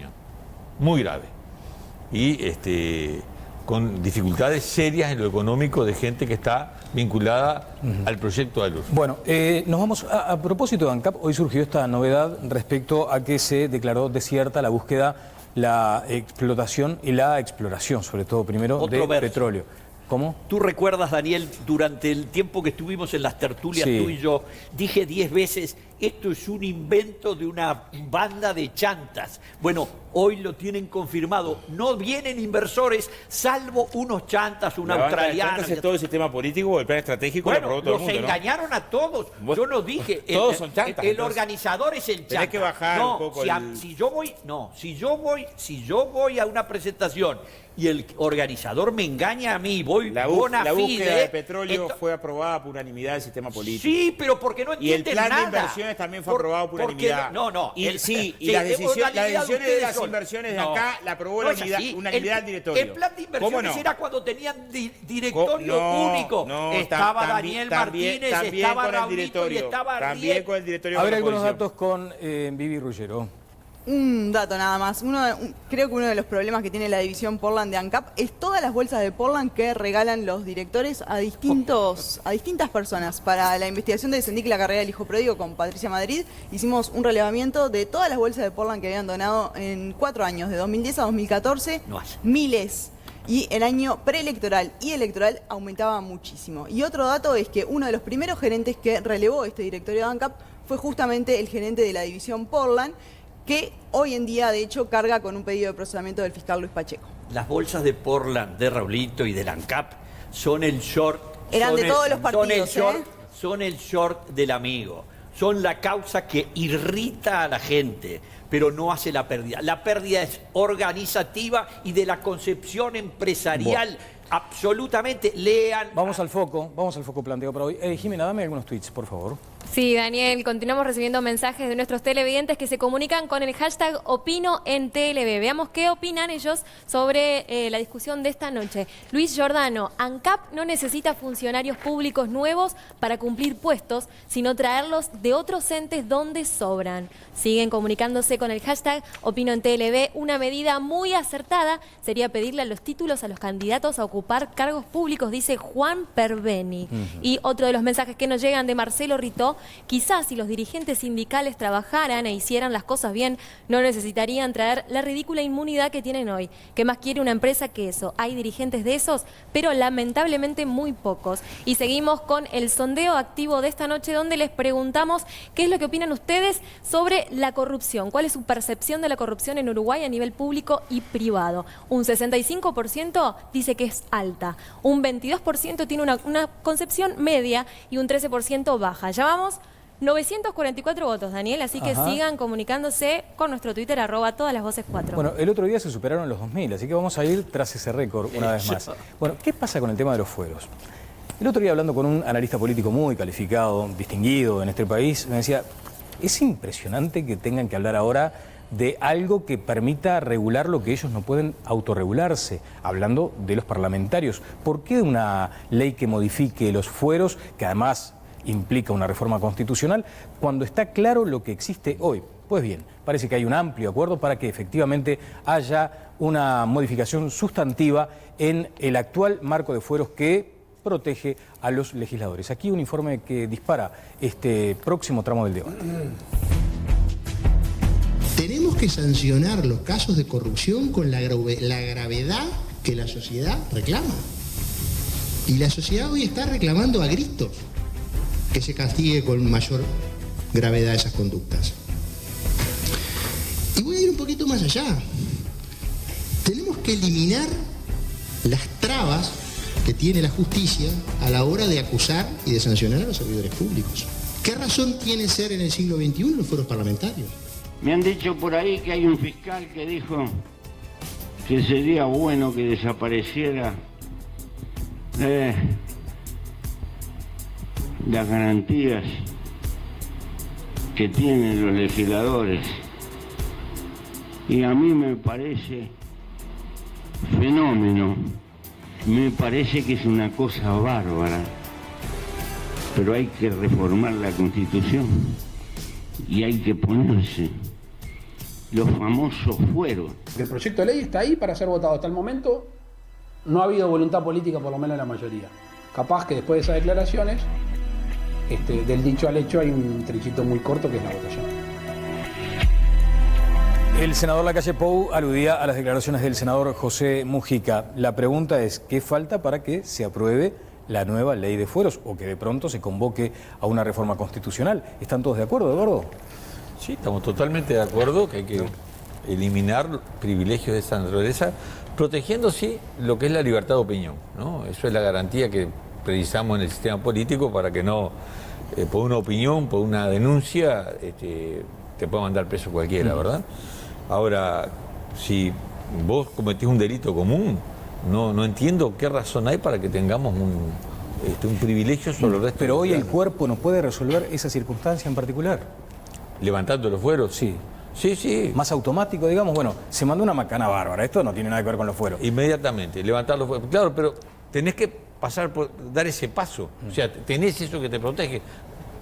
muy grave y con dificultades serias en lo económico de gente que está vinculada al proyecto de ALUR. Bueno, nos vamos a propósito de ANCAP, hoy surgió esta novedad respecto a que se declaró desierta la búsqueda, la explotación y la exploración, sobre todo primero, Otro de verso. petróleo. ¿Cómo? Tú recuerdas, Daniel, durante el tiempo que estuvimos en las tertulias, Sí. tú y yo, dije 10 veces, esto es un invento de una banda de chantas. Bueno, hoy lo tienen confirmado. No vienen inversores, salvo unos chantas, un australiano. ¿Es todo el sistema político o el plan estratégico? Lo Bueno, aprobó todo los el mundo, ¿no? engañaron a todos. Vos- Yo no dije. Todos son chantas, El entonces. organizador es el chanta. Tenés que bajar no, un poco si yo voy a una presentación y el organizador me engaña a mí, voy La bona búsqueda fide, de petróleo fue aprobada por unanimidad del sistema político. Sí, pero porque no Y el entienden plan de nada. inversión elecciones también fue aprobado por unanimidad. No. Y las decisiones de las inversiones de acá la aprobó la unanimidad del directorio. El plan de inversiones era cuando tenían directorio único. No, estaba Daniel Martínez, estaba Raulito y estaba también con el directorio. A ver, algunos datos con Vivi Ruggiero. Un dato nada más. Creo que uno de los problemas que tiene la división Portland de ANCAP es todas las bolsas de Portland que regalan los directores a distintas personas. Para la investigación de Descendí la carrera del hijo pródigo con Patricia Madrid, hicimos un relevamiento de todas las bolsas de Portland que habían donado en 4 años, de 2010 a 2014, miles. Y el año preelectoral y electoral aumentaba muchísimo. Y otro dato es que uno de los primeros gerentes que relevó este directorio de ANCAP fue justamente el gerente de la división Portland, que hoy en día, de hecho, carga con un pedido de procesamiento del fiscal Luis Pacheco. Las bolsas de Portland, de Raulito y del ANCAP son el short. Eran de todos los partidos, son el short del amigo. Son la causa que irrita a la gente, pero no hace la pérdida. La pérdida es organizativa y de la concepción empresarial. Bueno. Absolutamente, lean. Vamos al foco planteado para hoy. Jimena, dame algunos tweets, por favor. Sí, Daniel, continuamos recibiendo mensajes de nuestros televidentes que se comunican con el hashtag Opino en TLB. Veamos qué opinan ellos sobre la discusión de esta noche. Luis Giordano, ANCAP no necesita funcionarios públicos nuevos para cumplir puestos, sino traerlos de otros entes donde sobran. Siguen comunicándose con el hashtag Opino en TLB. Una medida muy acertada sería pedirle a los títulos a los candidatos a ocupar cargos públicos, dice Juan Perveni. Y otro de los mensajes que nos llegan de Marcelo Ritó: quizás si los dirigentes sindicales trabajaran e hicieran las cosas bien, no necesitarían traer la ridícula inmunidad que tienen hoy. ¿Qué más quiere una empresa que eso? Hay dirigentes de esos, pero lamentablemente muy pocos. Y seguimos con el sondeo activo de esta noche, donde les preguntamos qué es lo que opinan ustedes sobre la corrupción. ¿Cuál es su percepción de la corrupción en Uruguay a nivel público y privado? Un 65% dice que es alta, un 22% tiene una concepción media y un 13% baja. Ya vamos 944 votos, Daniel, así que sigan comunicándose con nuestro Twitter, @todalasvoces4. Bueno, el otro día se superaron los 2000, así que vamos a ir tras ese récord una vez más. Bueno, ¿qué pasa con el tema de los fueros? El otro día, hablando con un analista político muy calificado, distinguido en este país, me decía, es impresionante que tengan que hablar ahora de algo que permita regular lo que ellos no pueden autorregularse, hablando de los parlamentarios. ¿Por qué una ley que modifique los fueros, que además implica una reforma constitucional, cuando está claro lo que existe hoy? Pues bien, parece que hay un amplio acuerdo para que efectivamente haya una modificación sustantiva en el actual marco de fueros que protege a los legisladores. Aquí un informe que dispara este próximo tramo del debate. Tenemos que sancionar los casos de corrupción con la gravedad que la sociedad reclama. Y la sociedad hoy está reclamando a gritos que se castigue con mayor gravedad esas conductas. Y voy a ir un poquito más allá. Tenemos que eliminar las trabas que tiene la justicia a la hora de acusar y de sancionar a los servidores públicos. ¿Qué razón tiene ser en el siglo XXI los fueros parlamentarios? Me han dicho por ahí que hay un fiscal que dijo que sería bueno que desapareciera las garantías que tienen los legisladores. Y a mí me parece fenómeno, me parece que es una cosa bárbara, pero hay que reformar la Constitución y hay que ponerse los famosos fueros. El proyecto de ley está ahí para ser votado. Hasta el momento no ha habido voluntad política, por lo menos en la mayoría. Capaz que después de esas declaraciones, del dicho al hecho hay un trechito muy corto que es la votación. El senador Lacalle Pou aludía a las declaraciones del senador José Mujica. La pregunta es, ¿qué falta para que se apruebe la nueva ley de fueros o que de pronto se convoque a una reforma constitucional? ¿Están todos de acuerdo, Eduardo? Sí, estamos totalmente de acuerdo que hay que eliminar privilegios de esa naturaleza, protegiendo, sí, lo que es la libertad de opinión, ¿no? Eso es la garantía que precisamos en el sistema político para que no, por una opinión, por una denuncia, te pueda mandar preso cualquiera, ¿verdad? Ahora, si vos cometís un delito común, no entiendo qué razón hay para que tengamos un privilegio sobre el resto. Pero de hoy los el ciudadanos. cuerpo no puede resolver esa circunstancia en particular. Levantando los fueros. Sí. Sí. Más automático, digamos, bueno, se mandó una macana bárbara, esto no tiene nada que ver con los fueros. Inmediatamente, levantar los fueros. Claro, pero tenés que pasar por dar ese paso. O sea, tenés eso que te protege.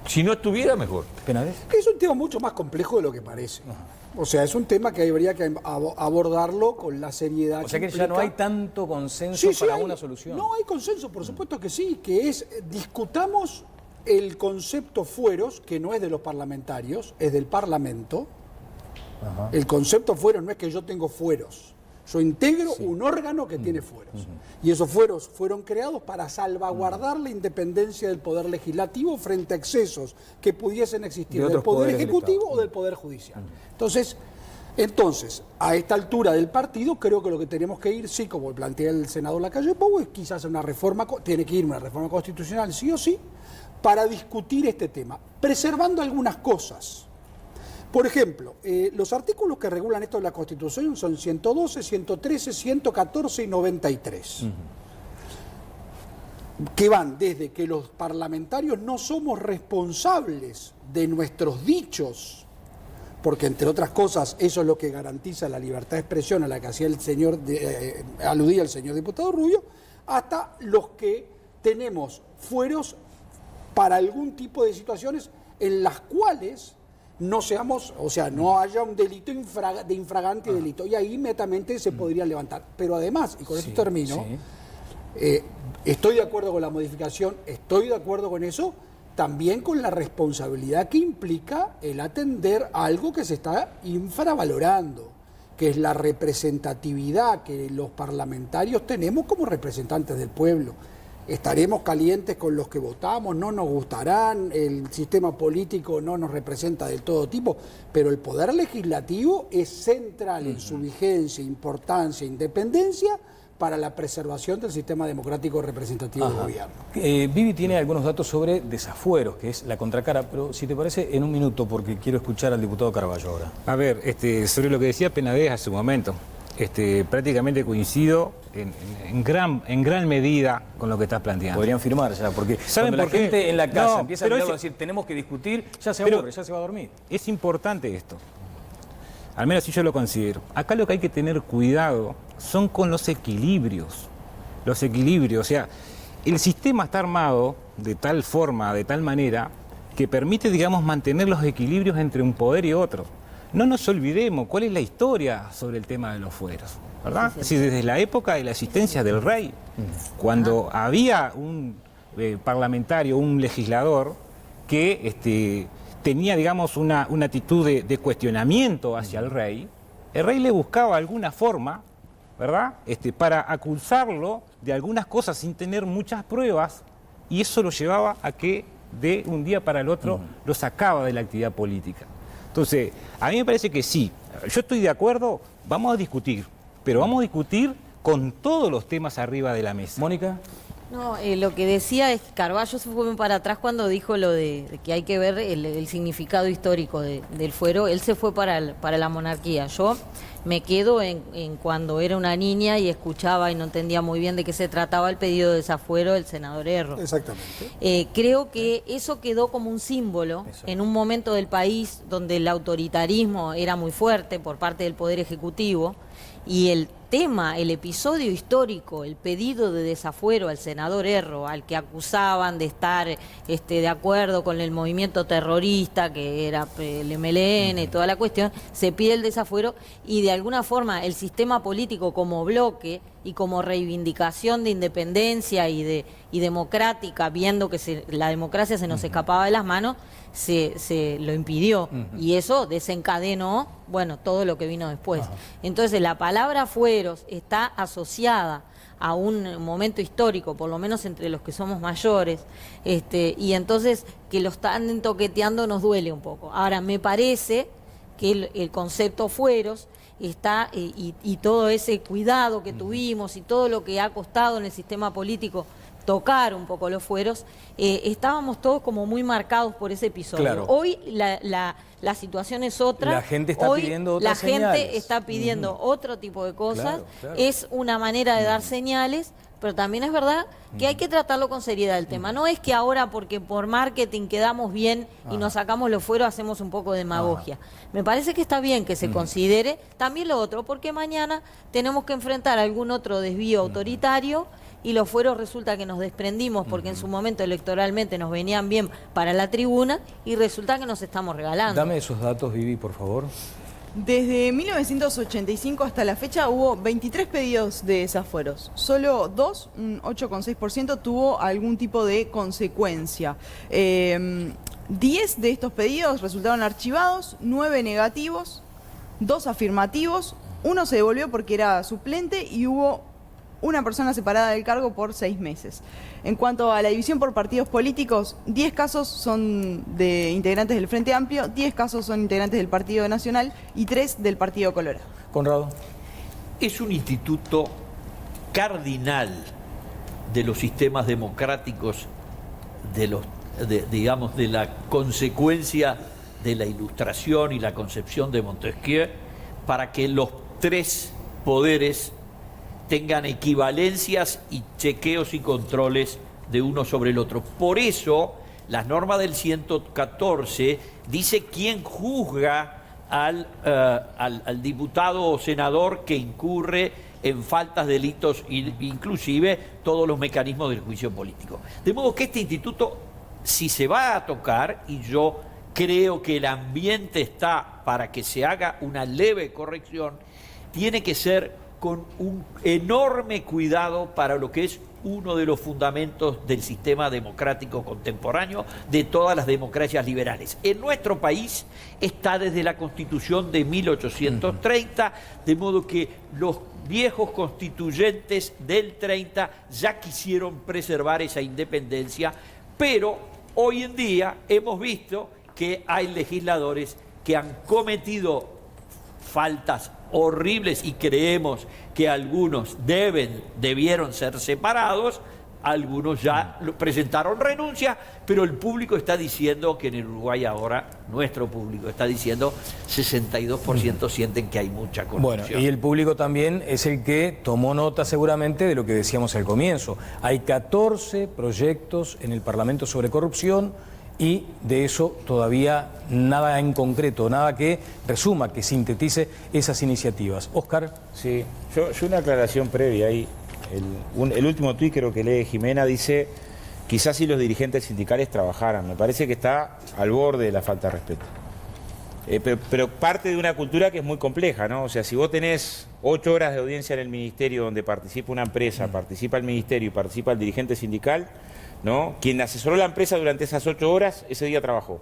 Si no estuviera, mejor. ¿Penades? Es un tema mucho más complejo de lo que parece. O sea, es un tema que habría que abordarlo con la seriedad. O sea que ya implica. no hay tanto consenso para una solución. No hay consenso, por supuesto que sí, que es discutamos el concepto fueros, que no es de los parlamentarios, es del Parlamento. Ajá. El concepto fueros no es que yo tengo fueros. Yo integro un órgano que tiene fueros. Y esos fueros fueron creados para salvaguardar la independencia del Poder Legislativo frente a excesos que pudiesen existir De del otros Poder poderes del Ejecutivo Estado. o del Poder Judicial. Entonces, a esta altura del partido, creo que lo que tenemos que ir, sí, como plantea el senador Lacalle Pou, es quizás una reforma, tiene que ir una reforma constitucional, sí o sí, para discutir este tema, preservando algunas cosas. Por ejemplo, los artículos que regulan esto de la Constitución son 112, 113, 114 y 93. Que van desde que los parlamentarios no somos responsables de nuestros dichos, porque entre otras cosas eso es lo que garantiza la libertad de expresión a la que hacía el señor, aludía el señor diputado Rubio, hasta los que tenemos fueros para algún tipo de situaciones en las cuales no seamos, o sea, no haya un delito de infragante delito, y ahí inmediatamente se podría levantar. Pero además, y con esto termino, estoy de acuerdo con la modificación, estoy de acuerdo con eso, también con la responsabilidad que implica el atender algo que se está infravalorando, que es la representatividad que los parlamentarios tenemos como representantes del pueblo. Estaremos calientes con los que votamos, no nos gustarán, el sistema político no nos representa del todo tipo, pero el poder legislativo es central en su vigencia, importancia e independencia para la preservación del sistema democrático representativo del gobierno. Vivi tiene algunos datos sobre desafueros, que es la contracara, pero si te parece, en un minuto, porque quiero escuchar al diputado Carballo ahora. A ver, sobre lo que decía Penades hace un momento, prácticamente coincido en gran medida con lo que estás planteando. Podrían firmar ya, porque ¿Saben cuando por la qué? gente en la casa No, empieza a pero mirarlo y decir, tenemos que discutir, ya se aburre, ya se va a dormir. Es importante esto. Al menos así yo lo considero. Acá lo que hay que tener cuidado son con los equilibrios. Los equilibrios, o sea, el sistema está armado de tal forma, de tal manera, que permite, digamos, mantener los equilibrios entre un poder y otro. No nos olvidemos cuál es la historia sobre el tema de los fueros, ¿verdad? Es decir, desde la época de la existencia del rey, cuando había un parlamentario, un legislador que tenía, digamos, una actitud de cuestionamiento hacia el rey le buscaba alguna forma, ¿verdad?, para acusarlo de algunas cosas sin tener muchas pruebas, y eso lo llevaba a que de un día para el otro lo sacaba de la actividad política. Entonces, a mí me parece que sí, yo estoy de acuerdo, vamos a discutir, pero vamos a discutir con todos los temas arriba de la mesa. Mónica. No, lo que decía es que Carballo se fue para atrás cuando dijo lo de que hay que ver el significado histórico del fuero. Él se fue para la monarquía. Yo me quedo en cuando era una niña y escuchaba y no entendía muy bien de qué se trataba el pedido de desafuero del senador Erro. Exactamente. Creo que eso quedó como un símbolo en un momento del país donde el autoritarismo era muy fuerte por parte del Poder Ejecutivo, y el tema, el episodio histórico, el pedido de desafuero al senador Erro, al que acusaban de estar de acuerdo con el movimiento terrorista, que era el MLN y toda la cuestión, se pide el desafuero, y de alguna forma el sistema político como bloque y como reivindicación de independencia y democrática, viendo que la democracia se nos escapaba de las manos, se lo impidió, y eso desencadenó, bueno, todo lo que vino después. Entonces la palabra fueros está asociada a un momento histórico, por lo menos entre los que somos mayores, y entonces que lo están toqueteando nos duele un poco. Ahora, me parece que el concepto fueros está, y todo ese cuidado que tuvimos y todo lo que ha costado en el sistema político tocar un poco los fueros, estábamos todos como muy marcados por ese episodio. Claro. Hoy la situación es otra. La gente está pidiendo otras señales. La gente señales. está pidiendo otro tipo de cosas. Claro. Es una manera de dar señales, pero también es verdad que hay que tratarlo con seriedad el tema. No es que ahora porque por marketing quedamos bien y nos sacamos los fueros hacemos un poco de demagogia. Me parece que está bien que se considere también lo otro, porque mañana tenemos que enfrentar algún otro desvío autoritario y los fueros resulta que nos desprendimos porque en su momento electoralmente nos venían bien para la tribuna y resulta que nos estamos regalando. Dame esos datos, Vivi, por favor. Desde 1985 hasta la fecha hubo 23 pedidos de desafueros. Solo 2, un 8,6%, tuvo algún tipo de consecuencia. 10 de estos pedidos resultaron archivados, 9 negativos, 2 afirmativos, 1 se devolvió porque era suplente y hubo una persona separada del cargo por 6 meses. En cuanto a la división por partidos políticos, 10 casos son de integrantes del Frente Amplio, 10 casos son integrantes del Partido Nacional y 3 del Partido Colorado. Conrado. Es un instituto cardinal de los sistemas democráticos, digamos, de la consecuencia de la Ilustración y la concepción de Montesquieu, para que los 3 poderes tengan equivalencias y chequeos y controles de uno sobre el otro. Por eso, la norma del 114 dice quién juzga al diputado o senador que incurre en faltas, delitos, inclusive todos los mecanismos del juicio político. De modo que este instituto, si se va a tocar, y yo creo que el ambiente está para que se haga una leve corrección, tiene que ser con un enorme cuidado para lo que es uno de los fundamentos del sistema democrático contemporáneo de todas las democracias liberales. En nuestro país está desde la Constitución de 1830, de modo que los viejos constituyentes del 30 ya quisieron preservar esa independencia, pero hoy en día hemos visto que hay legisladores que han cometido faltas horribles y creemos que algunos debieron ser separados, algunos ya presentaron renuncia, pero el público está diciendo que en el Uruguay ahora, nuestro público está diciendo 62% sienten que hay mucha corrupción. Bueno, y el público también es el que tomó nota seguramente de lo que decíamos al comienzo. Hay 14 proyectos en el Parlamento sobre corrupción, y de eso todavía nada en concreto, nada que resuma, que sintetice esas iniciativas. Óscar. Sí, yo una aclaración previa ahí. El último tuit creo que lee Jimena dice, quizás si los dirigentes sindicales trabajaran. Me parece que está al borde de la falta de respeto. Pero parte de una cultura que es muy compleja, ¿no? O sea, si vos tenés 8 horas de audiencia en el ministerio donde participa una empresa, participa el ministerio y participa el dirigente sindical, ¿no? Quien asesoró la empresa durante esas 8 horas, ese día trabajó.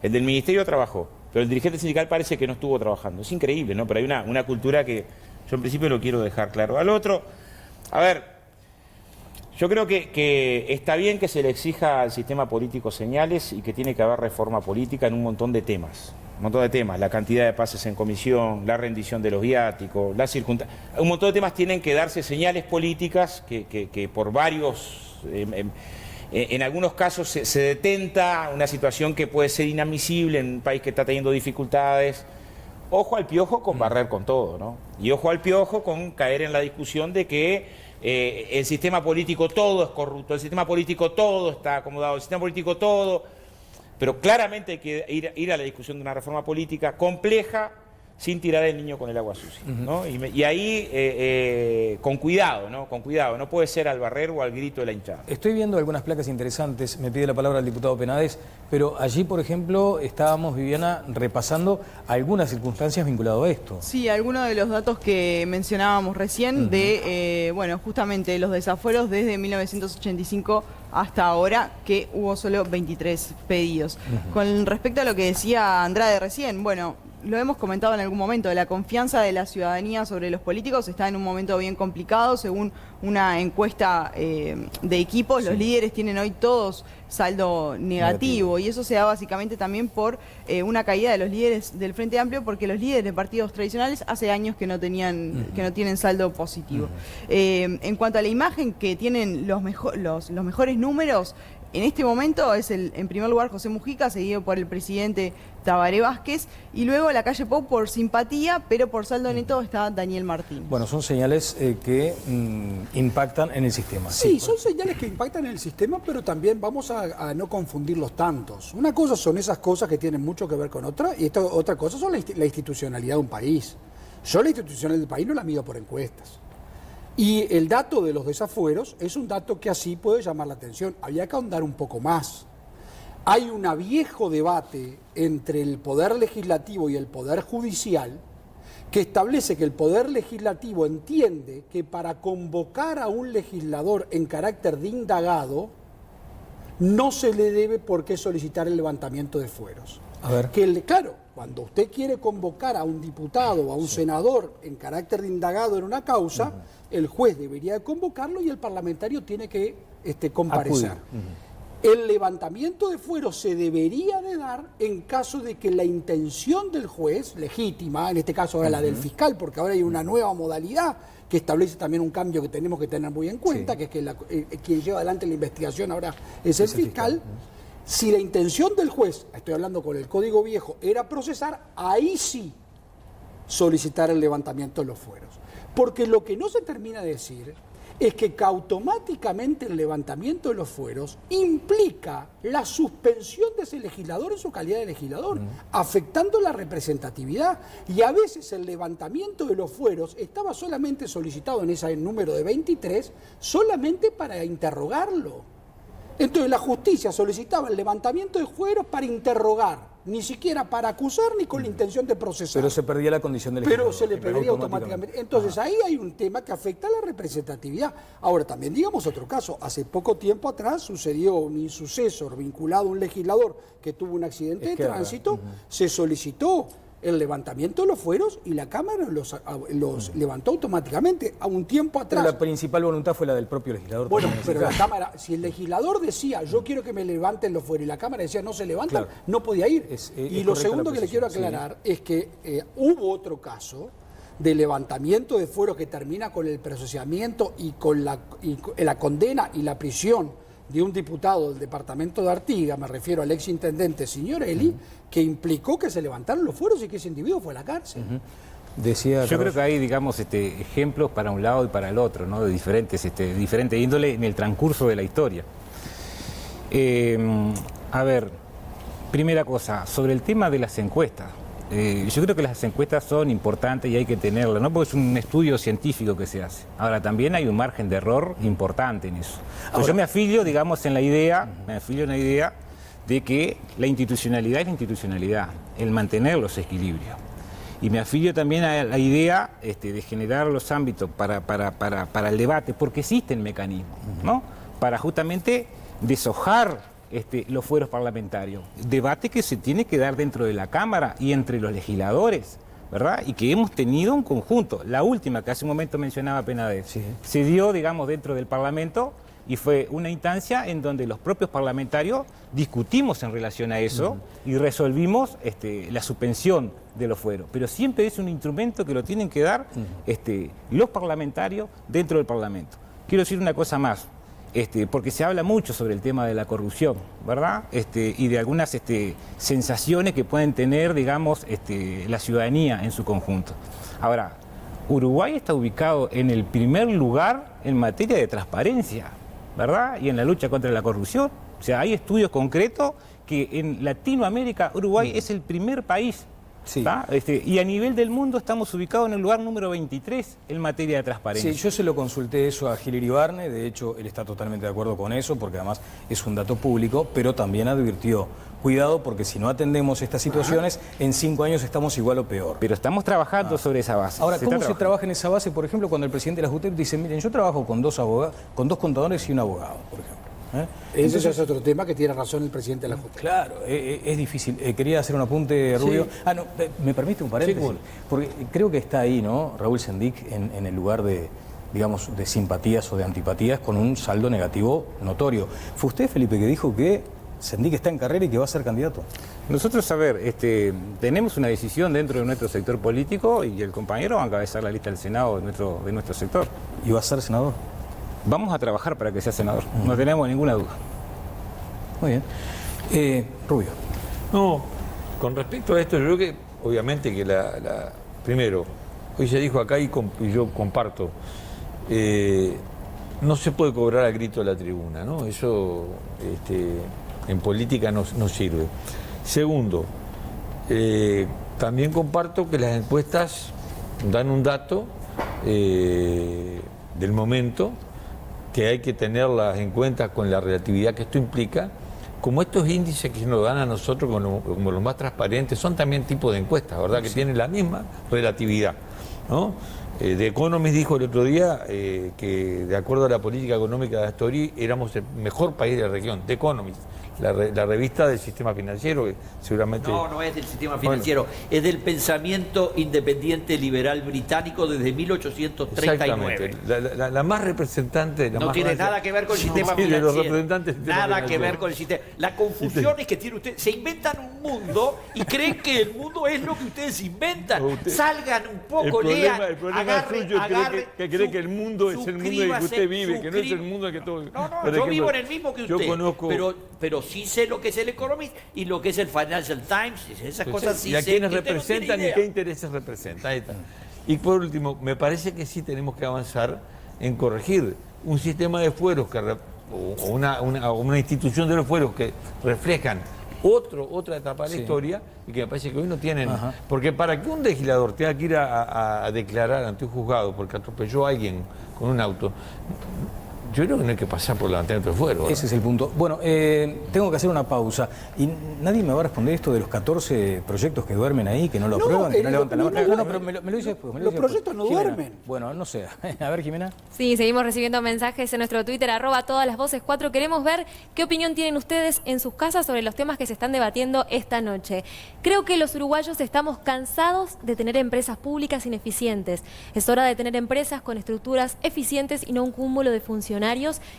El del ministerio trabajó, pero el dirigente sindical parece que no estuvo trabajando. Es increíble, ¿no? Pero hay una cultura que yo en principio lo quiero dejar claro. Al otro, a ver, yo creo que está bien que se le exija al sistema político señales y que tiene que haber reforma política en un montón de temas. Un montón de temas, la cantidad de pases en comisión, la rendición de los viáticos, un montón de temas tienen que darse señales políticas que por varios... En algunos casos se detenta una situación que puede ser inadmisible en un país que está teniendo dificultades. Ojo al piojo con barrer con todo, ¿no? Y ojo al piojo con caer en la discusión de que el sistema político todo es corrupto, el sistema político todo está acomodado, el sistema político todo... Pero claramente hay que ir a la discusión de una reforma política compleja, sin tirar el niño con el agua sucia, ¿no? Y ahí con cuidado, ¿no? Con cuidado, no puede ser al barrer o al grito de la hinchada. Estoy viendo algunas placas interesantes, me pide la palabra el diputado Penades, pero allí, por ejemplo, estábamos, Viviana, repasando algunas circunstancias vinculadas a esto. Sí, algunos de los datos que mencionábamos recién de, bueno, justamente los desafueros desde 1985 hasta ahora, que hubo solo 23 pedidos. Con respecto a lo que decía Andrade recién, bueno, lo hemos comentado en algún momento, la confianza de la ciudadanía sobre los políticos está en un momento bien complicado. Según una encuesta de equipos, los líderes tienen hoy todos saldo negativo, y eso se da básicamente también por una caída de los líderes del Frente Amplio, porque los líderes de partidos tradicionales hace años que no tienen saldo positivo. En cuanto a la imagen que tienen los mejores números, En este momento es en primer lugar José Mujica, seguido por el presidente Tabaré Vázquez, y luego la calle Pou por simpatía, pero por saldo neto está Daniel Martínez. Bueno, son señales que impactan en el sistema. Sí, son señales que impactan en el sistema, pero también vamos a no confundirlos tantos. Una cosa son esas cosas que tienen mucho que ver con otra, y otra cosa son la institucionalidad de un país. Yo la institucionalidad del país no la mido por encuestas. Y el dato de los desafueros es un dato que así puede llamar la atención. Había que ahondar un poco más. Hay un viejo debate entre el Poder Legislativo y el Poder Judicial que establece que el Poder Legislativo entiende que para convocar a un legislador en carácter de indagado no se le debe por qué solicitar el levantamiento de fueros. A ver. Claro, cuando usted quiere convocar a un diputado o a un senador en carácter de indagado en una causa, el juez debería de convocarlo y el parlamentario tiene que comparecer. El levantamiento de fueros se debería de dar en caso de que la intención del juez, legítima, en este caso ahora la del fiscal, porque ahora hay una nueva modalidad que establece también un cambio que tenemos que tener muy en cuenta, que es que quien lleva adelante la investigación ahora es el fiscal. Si la intención del juez, estoy hablando con el Código Viejo, era procesar, ahí sí solicitar el levantamiento de los fueros. Porque lo que no se termina de decir es que automáticamente el levantamiento de los fueros implica la suspensión de ese legislador en su calidad de legislador, afectando la representatividad. Y a veces el levantamiento de los fueros estaba solamente solicitado en ese número de 23, solamente para interrogarlo. Entonces la justicia solicitaba el levantamiento de fueros para interrogar, ni siquiera para acusar ni con la intención de procesar. Pero se perdía la condición del legislador. Pero se le perdía automáticamente. Entonces ahí hay un tema que afecta a la representatividad. Ahora también digamos otro caso. Hace poco tiempo atrás sucedió un insucesor vinculado a un legislador que tuvo un accidente de tránsito. Se solicitó el levantamiento de los fueros y la Cámara los levantó automáticamente a un tiempo atrás. Pero la principal voluntad fue la del propio legislador. Bueno, pero la Cámara, si el legislador decía yo quiero que me levanten los fueros y la Cámara decía no se levantan, no podía ir. Y lo segundo que le quiero aclarar es que hubo otro caso de levantamiento de fueros que termina con el procesamiento y con la condena y la prisión de un diputado del departamento de Artigas, me refiero al exintendente Signorelli, que implicó que se levantaron los fueros y que ese individuo fue a la cárcel. Yo creo que hay, digamos, ejemplos para un lado y para el otro, ¿no? De diferentes índole en el transcurso de la historia. A ver, primera cosa, sobre el tema de las encuestas. Yo creo que las encuestas son importantes y hay que tenerlas, ¿no? Porque es un estudio científico que se hace. Ahora, también hay un margen de error importante en eso. Pues yo me afilio, digamos, en la idea de que la institucionalidad es la institucionalidad, el mantener los equilibrios. Y me afilio también a la idea de generar los ámbitos para el debate, porque existen mecanismos, ¿no? Para justamente deshojar los fueros parlamentarios. Debate que se tiene que dar dentro de la Cámara y entre los legisladores, ¿verdad? Y que hemos tenido un conjunto. La última, que hace un momento mencionaba Penades, se dio, digamos, dentro del Parlamento y fue una instancia en donde los propios parlamentarios discutimos en relación a eso y resolvimos la suspensión de los fueros. Pero siempre es un instrumento que lo tienen que dar los parlamentarios dentro del Parlamento. Quiero decir una cosa más. Porque se habla mucho sobre el tema de la corrupción, ¿verdad? Y de algunas sensaciones que pueden tener, digamos, la ciudadanía en su conjunto. Ahora, Uruguay está ubicado en el primer lugar en materia de transparencia, ¿verdad? Y en la lucha contra la corrupción. O sea, hay estudios concretos que en Latinoamérica Uruguay es el primer país. Sí. Y a nivel del mundo estamos ubicados en el lugar número 23 en materia de transparencia. Sí, yo se lo consulté eso a Gil Iribarne, de hecho él está totalmente de acuerdo con eso, porque además es un dato público, pero también advirtió, cuidado porque si no atendemos estas situaciones, en 5 años estamos igual o peor. Pero estamos trabajando sobre esa base. Ahora, ¿cómo se trabaja en esa base? Por ejemplo, cuando el presidente de la JUTEP dice, miren, yo trabajo con 2 contadores y un abogado, por ejemplo. Ese es otro tema que tiene razón el presidente de la JUTEP. Claro, es difícil. Quería hacer un apunte, Rubio. Sí. No, ¿me permite un paréntesis? Sí, porque creo que está ahí, ¿no? Raúl Sendic en el lugar de, digamos, de simpatías o de antipatías con un saldo negativo notorio. ¿Fue usted, Felipe, que dijo que Sendic está en carrera y que va a ser candidato? Nosotros, a ver, tenemos una decisión dentro de nuestro sector político y el compañero va a encabezar la lista del Senado de nuestro sector. ¿Y va a ser senador? Vamos a trabajar para que sea senador, no tenemos ninguna duda. Muy bien. Rubio. No, con respecto a esto, yo creo que obviamente que primero, hoy se dijo acá y yo comparto, no se puede cobrar a grito de la tribuna, ¿no? Eso en política no sirve. Segundo, también comparto que las encuestas dan un dato del momento que hay que tenerlas en cuenta con la relatividad que esto implica. Como estos índices que nos dan a nosotros como los más transparentes, son también tipos de encuestas, ¿verdad? Que tienen la misma relatividad, ¿no? The Economist dijo el otro día que de acuerdo a la política económica de Astori éramos el mejor país de la región. The Economist, la revista del sistema financiero, que seguramente... No es del sistema financiero, es del pensamiento independiente liberal británico desde 1839. Exactamente, la más representante... No tiene nada que ver con el sistema sí, financiero. De los representantes del sistema nada que financiero. ver con el sistema. La confusión es que tiene usted, se inventan un mundo y creen que el mundo es lo que ustedes inventan. Salgan un poco, lean, el problema agarren, suyo es que cree que el mundo es el mundo en el que usted vive, que no es el mundo en el que todo... No, yo vivo en el mismo que usted. Yo conozco... Pero sí sé lo que es el Economist y lo que es el Financial Times, esas cosas sí y a sé. quiénes que usted no tiene representan y idea. qué intereses representan. Ahí está. Y por último, me parece que sí tenemos que avanzar en corregir un sistema de fueros o una institución de los fueros que reflejan otra etapa de la historia y que me parece que hoy no tienen. Porque para que un legislador tenga que ir a declarar ante un juzgado porque atropelló a alguien con un auto, yo creo que no hay que pasar por levantamiento de fuero. Ese es el punto. Bueno, tengo que hacer una pausa. Y nadie me va a responder esto de los 14 proyectos que duermen ahí, que no lo aprueban, que no levantan la mano. No, pero me lo dice después. Los proyectos no duermen. Bueno, no sé. A ver, Jimena. Sí, seguimos recibiendo mensajes en nuestro Twitter, @todalasvoces4. Queremos ver qué opinión tienen ustedes en sus casas sobre los temas que se están debatiendo esta noche. Creo que los uruguayos estamos cansados de tener empresas públicas ineficientes. Es hora de tener empresas con estructuras eficientes y no un cúmulo de funcionarios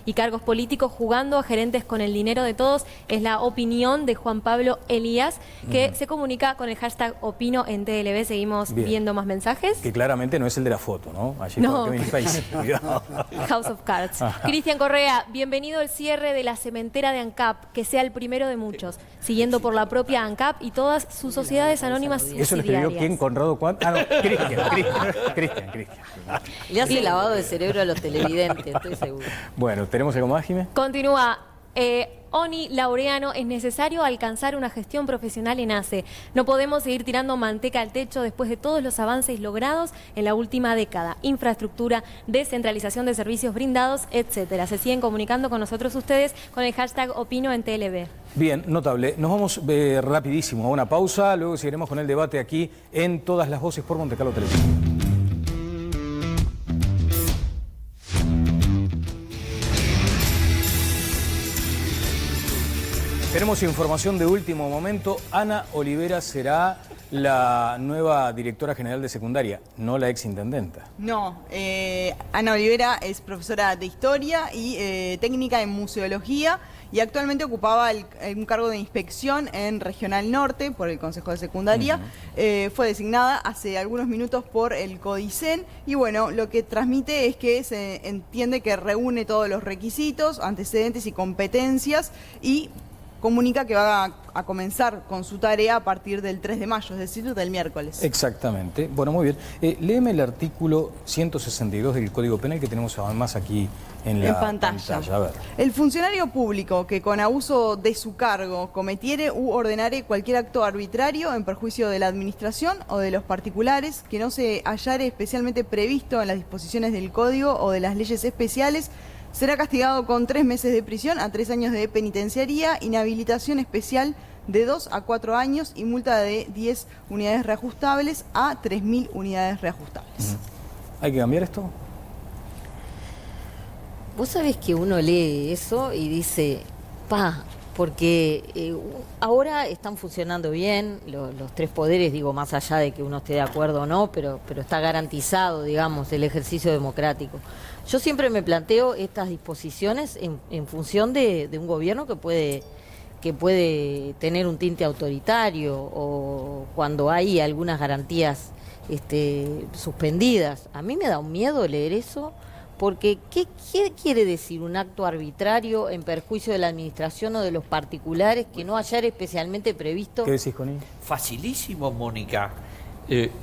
y cargos políticos jugando a gerentes con el dinero de todos. Es la opinión de Juan Pablo Elías, que se comunica con el hashtag Opino en TLB. Seguimos viendo más mensajes. Que claramente no es el de la foto, ¿no? Allí No. Kevin Spacey. House of Cards. Cristian Correa, bienvenido al cierre de la cementera de ANCAP, que sea el primero de muchos, siguiendo por la propia ANCAP y todas sus sociedades anónimas ¿Eso lo escribió subsidiarias. quién? ¿Conrado Juan? Ah, no, Cristian. Le hace lavado de cerebro a los televidentes, estoy seguro. Bueno, ¿tenemos algo más, Jimé? Continúa. Oni Laureano, es necesario alcanzar una gestión profesional en ACE. No podemos seguir tirando manteca al techo después de todos los avances logrados en la última década. Infraestructura, descentralización de servicios brindados, etcétera. Se siguen comunicando con nosotros ustedes con el hashtag Opino en TLB. Bien, notable. Nos vamos rapidísimo a una pausa, luego seguiremos con el debate aquí en Todas las Voces por Monte Carlo Televisión. Tenemos información de último momento. Ana Olivera será la nueva directora general de secundaria, no la exintendenta. No, Ana Olivera es profesora de historia y técnica en museología y actualmente ocupaba un cargo de inspección en Regional Norte por el Consejo de Secundaria. Fue designada hace algunos minutos por el CODICEN y bueno, lo que transmite es que se entiende que reúne todos los requisitos, antecedentes y competencias y comunica que va a comenzar con su tarea a partir del 3 de mayo, es decir, del miércoles. Exactamente. Bueno, muy bien. Léeme el artículo 162 del Código Penal que tenemos además aquí en la pantalla. A ver. El funcionario público que con abuso de su cargo cometiere u ordenare cualquier acto arbitrario en perjuicio de la administración o de los particulares que no se hallare especialmente previsto en las disposiciones del Código o de las leyes especiales, será castigado con 3 meses de prisión a 3 años de penitenciaría, inhabilitación especial de 2 a 4 años y multa de 10 unidades reajustables a 3.000 unidades reajustables. ¿Hay que cambiar esto? Vos sabés que uno lee eso y dice, porque ahora están funcionando bien los 3 poderes, digo, más allá de que uno esté de acuerdo o no, pero está garantizado, digamos, el ejercicio democrático. Yo siempre me planteo estas disposiciones en función de un gobierno que puede tener un tinte autoritario o cuando hay algunas garantías suspendidas. A mí me da un miedo leer eso Porque, ¿qué quiere decir un acto arbitrario en perjuicio de la administración o de los particulares que no hallar especialmente previsto? ¿Qué decís, Connie? Facilísimo, Mónica.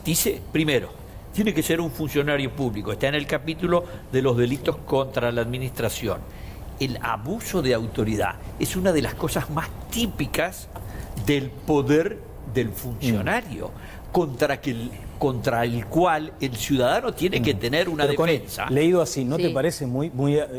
Dice, primero, tiene que ser un funcionario público. Está en el capítulo de los delitos contra la administración. El abuso de autoridad es una de las cosas más típicas del poder del funcionario, contra el cual el ciudadano tiene que tener una Pero, defensa. Connie, leído así, ¿no Sí. te parece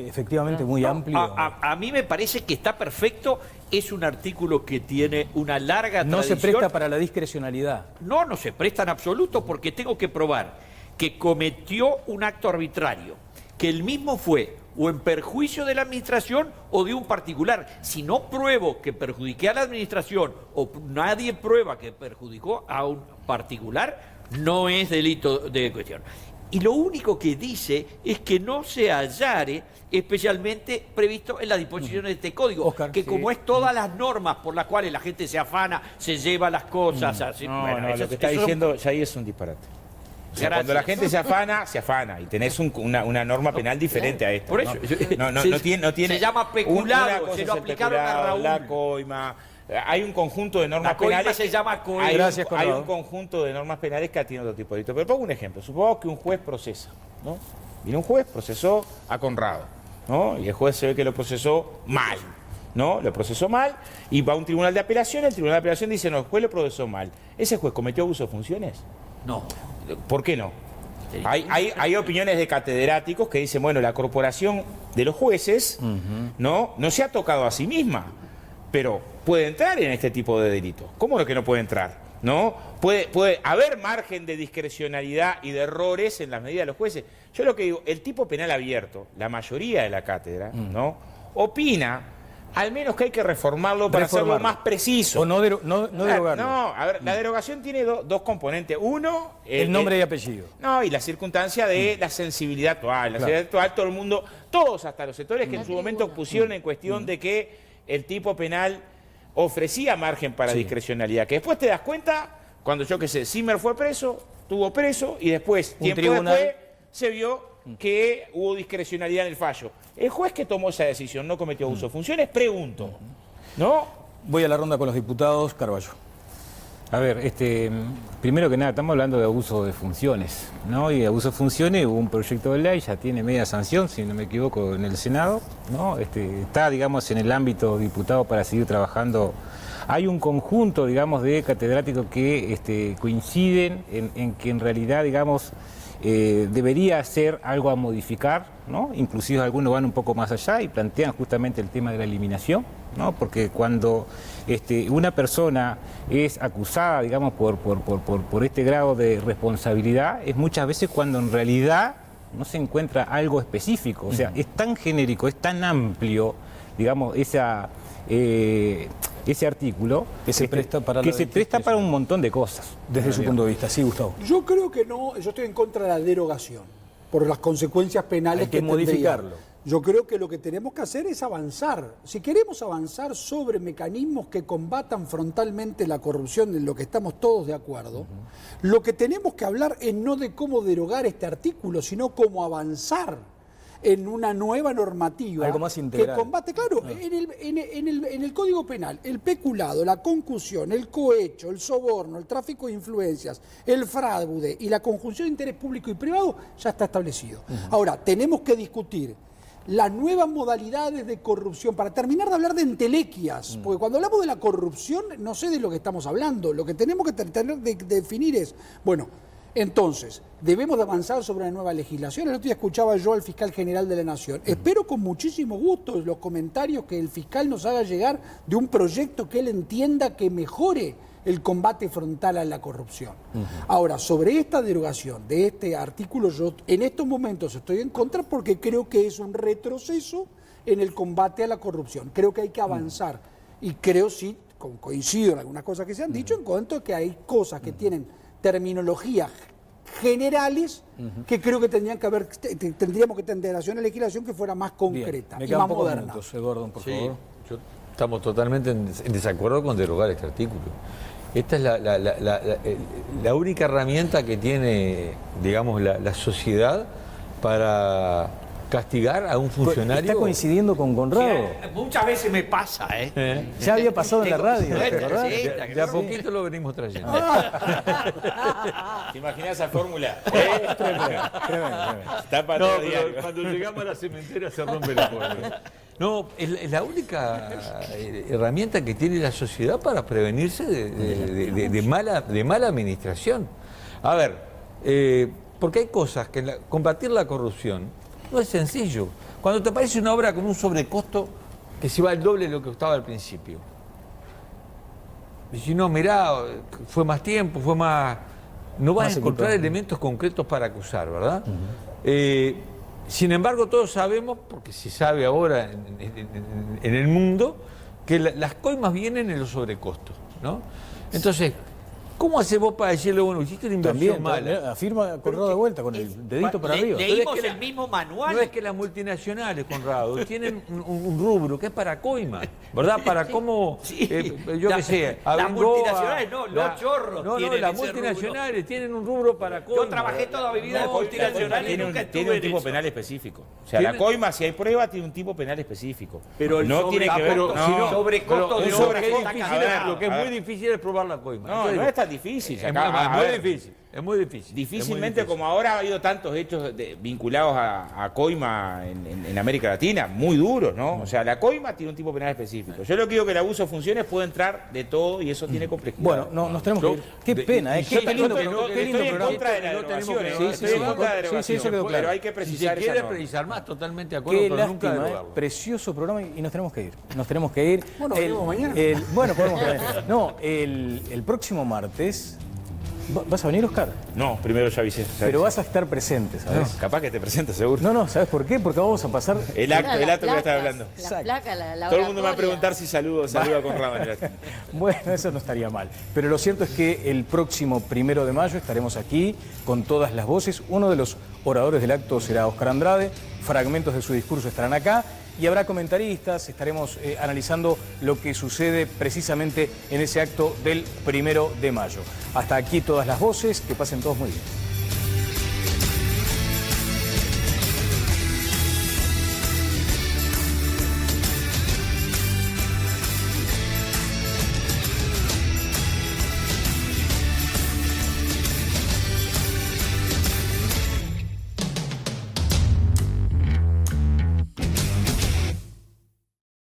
efectivamente muy amplio? A mí me parece que está perfecto. Es un artículo que tiene una larga No se tradición. presta para la discrecionalidad. No se presta en absoluto, porque tengo que probar que cometió un acto arbitrario, que el mismo fue o en perjuicio de la administración o de un particular. Si no pruebo que perjudiqué a la administración o nadie prueba que perjudicó a un particular, no es delito de cuestión. Y lo único que dice es que no se hallare especialmente previsto en las disposiciones de este código, Oscar, que sí. como es todas las normas por las cuales la gente se afana, se lleva las cosas, así, No, bueno, no, eso- lo que está eso- diciendo ya ahí es un disparate. O sea, Gracias. cuando la gente se afana y tenés una norma penal diferente a esta. Por eso, no tiene se llama peculado, una cosa se es lo el aplicaron a peculado, Raúl. la coima. Hay un conjunto de normas La coima penales. se llama coima. Hay, Gracias, hay Conrado. un conjunto de normas penales que atienden otro tipo de delitos. Pero pongo un ejemplo. Supongamos que un juez procesa, ¿no? Viene un juez, procesó a Conrado, ¿no? Y el juez se ve que lo procesó mal, ¿no? Lo procesó mal y va a un tribunal de apelación. El tribunal de apelación dice, no, el juez lo procesó mal. ¿Ese juez cometió abuso de funciones? No. ¿Por qué no? Hay opiniones de catedráticos que dicen, bueno, la corporación de los jueces no se ha tocado a sí misma, pero puede entrar en este tipo de delitos. ¿Cómo es que no puede entrar? ¿No? Puede haber margen de discrecionalidad y de errores en las medidas de los jueces. Yo lo que digo, el tipo penal abierto, la mayoría de la cátedra, ¿no? Opina, al menos que hay que reformarlo para hacerlo más preciso. O no derogarlo. No, a ver, la derogación tiene dos componentes. Uno, El nombre y apellido. no, y la circunstancia de la sensibilidad actual. La sensibilidad actual, todo el mundo, todos, hasta los sectores que en su momento pusieron en cuestión de que el tipo penal ofrecía margen para discrecionalidad. Que después te das cuenta, cuando yo qué sé, Zimmer fue preso, estuvo preso, y después, Un tiempo tribunal. después, se vio que hubo discrecionalidad en el fallo. El juez que tomó esa decisión no cometió abuso de funciones, pregunto. ¿No? Voy a la ronda con los diputados. Carballo. A ver, primero que nada, estamos hablando de abuso de funciones, ¿no? Y de abuso de funciones hubo un proyecto de ley, ya tiene media sanción, si no me equivoco, en el Senado, ¿no? Está, digamos, en el ámbito diputado para seguir trabajando. Hay un conjunto, digamos, de catedráticos que coinciden en que en realidad, digamos, debería ser algo a modificar, ¿no? Inclusive algunos van un poco más allá y plantean justamente el tema de la eliminación, ¿no? Porque cuando una persona es acusada, digamos, por este grado de responsabilidad, es muchas veces cuando en realidad no se encuentra algo específico. O sea, es tan genérico, es tan amplio, digamos, ese artículo Que se presta para que la se presta para un montón de cosas. Desde su punto de vista. Sí, Gustavo. Yo creo que no, yo estoy en contra de la derogación, por las consecuencias penales Hay que tendría. modificarlo. Yo creo que lo que tenemos que hacer es avanzar. Si queremos avanzar sobre mecanismos que combatan frontalmente la corrupción, en lo que estamos todos de acuerdo, lo que tenemos que hablar es no de cómo derogar este artículo, sino cómo avanzar en una nueva normativa Algo más integral. que combate, claro, en el Código Penal, el peculado, la concusión, el cohecho, el soborno, el tráfico de influencias, el fraude y la conjunción de interés público y privado ya está establecido. Ahora, tenemos que discutir las nuevas modalidades de corrupción, para terminar de hablar de entelequias, porque cuando hablamos de la corrupción no sé de lo que estamos hablando, lo que tenemos que tener de definir es, bueno, entonces, debemos de avanzar sobre una nueva legislación. El otro día escuchaba yo al fiscal general de la Nación. Espero con muchísimo gusto los comentarios que el fiscal nos haga llegar de un proyecto que él entienda que mejore el combate frontal a la corrupción. Ahora, sobre esta derogación de este artículo, yo en estos momentos estoy en contra porque creo que es un retroceso en el combate a la corrupción. Creo que hay que avanzar y creo, sí, coincido en algunas cosas que se han dicho, en cuanto a que hay cosas que tienen terminologías generales que creo que tendríamos que tener hacia una legislación que fuera más concreta Me y quedan más pocos moderna. minutos. Eduardo, por Sí, favor. estamos totalmente en desacuerdo con derogar este artículo. Esta es la única herramienta que tiene, digamos, la sociedad para castigar a un funcionario. Está coincidiendo con Conrado. Muchas veces me pasa, ¿eh? Ya había pasado en la radio, ¿te acordás? De a poquito lo venimos trayendo. ¿Te imaginas esa fórmula? Tremendo. Está para No, todo pero diario. cuando llegamos a la cementera se rompe la fórmula. No, es la única herramienta que tiene la sociedad para prevenirse de mala administración. A ver, porque hay cosas que combatir la corrupción no es sencillo. Cuando te aparece una obra con un sobrecosto que se va al doble de lo que costaba al principio. Y si no, mirá, fue más tiempo, fue más... No vas a encontrar elementos concretos para acusar, ¿verdad? Sin embargo, todos sabemos, porque se sabe ahora en el mundo, que las coimas vienen en los sobrecostos, ¿no? Entonces, ¿cómo haces vos para decirle, bueno, hiciste una inversión mala? Afirma Conrado de vuelta con el dedito para arriba. Leímos el mismo manual. No es que las multinacionales, Conrado, tienen un rubro que es para coima, ¿verdad? Para cómo, yo qué sé, las multinacionales no, los chorros. No, tienen las ese multinacionales rubro. tienen un rubro para coima. Yo trabajé toda mi vida en multinacionales y nunca estuve Tiene un en tipo eso. penal específico. O sea, la coima, si hay prueba, tiene un tipo penal específico. Pero el no tiene que ver sobrecosto, con... no, sobrecosto pero de un obra sobrecosto está difícil, cagado. Lo que es muy difícil es probar la coima. No, Entonces, no es tan difícil. es Acá, a muy ver, difícil. Es muy difícil. Difícilmente, como ahora ha habido tantos hechos vinculados a coima en América Latina, muy duros, ¿no? O sea, la coima tiene un tipo penal específico. Yo lo que digo que el abuso de funciones puede entrar de todo y eso tiene complejidad. Bueno, nos tenemos que ir. Qué pena, ¿eh? Qué lindo programa. Estoy en contra de la derogación, estoy en contra de la derogación, pero hay que precisar Si se quiere esa norma. precisar más, totalmente de acuerdo, Qué pero nunca lástima, derogarlo. precioso programa y nos tenemos que ir. Nos tenemos que ir. Bueno, veremos mañana. Bueno, podemos ver. No, el próximo martes. ¿Vas a venir, Oscar? No, primero ya avisé. Pero vas a estar presente, ¿sabes? Capaz que te presentes, seguro. No, ¿sabes por qué? Porque vamos a pasar... El acto que estaba hablando. La placa, la Todo el mundo me va a oratoria. preguntar si saludo con Conrado en el acto. Bueno, eso no estaría mal. Pero lo cierto es que el próximo 1 de mayo estaremos aquí con todas las voces. Uno de los oradores del acto será Oscar Andrade. Fragmentos de su discurso estarán acá. Y habrá comentaristas, estaremos analizando lo que sucede precisamente en ese acto del 1 de mayo. Hasta aquí todas las voces, que pasen todos muy bien.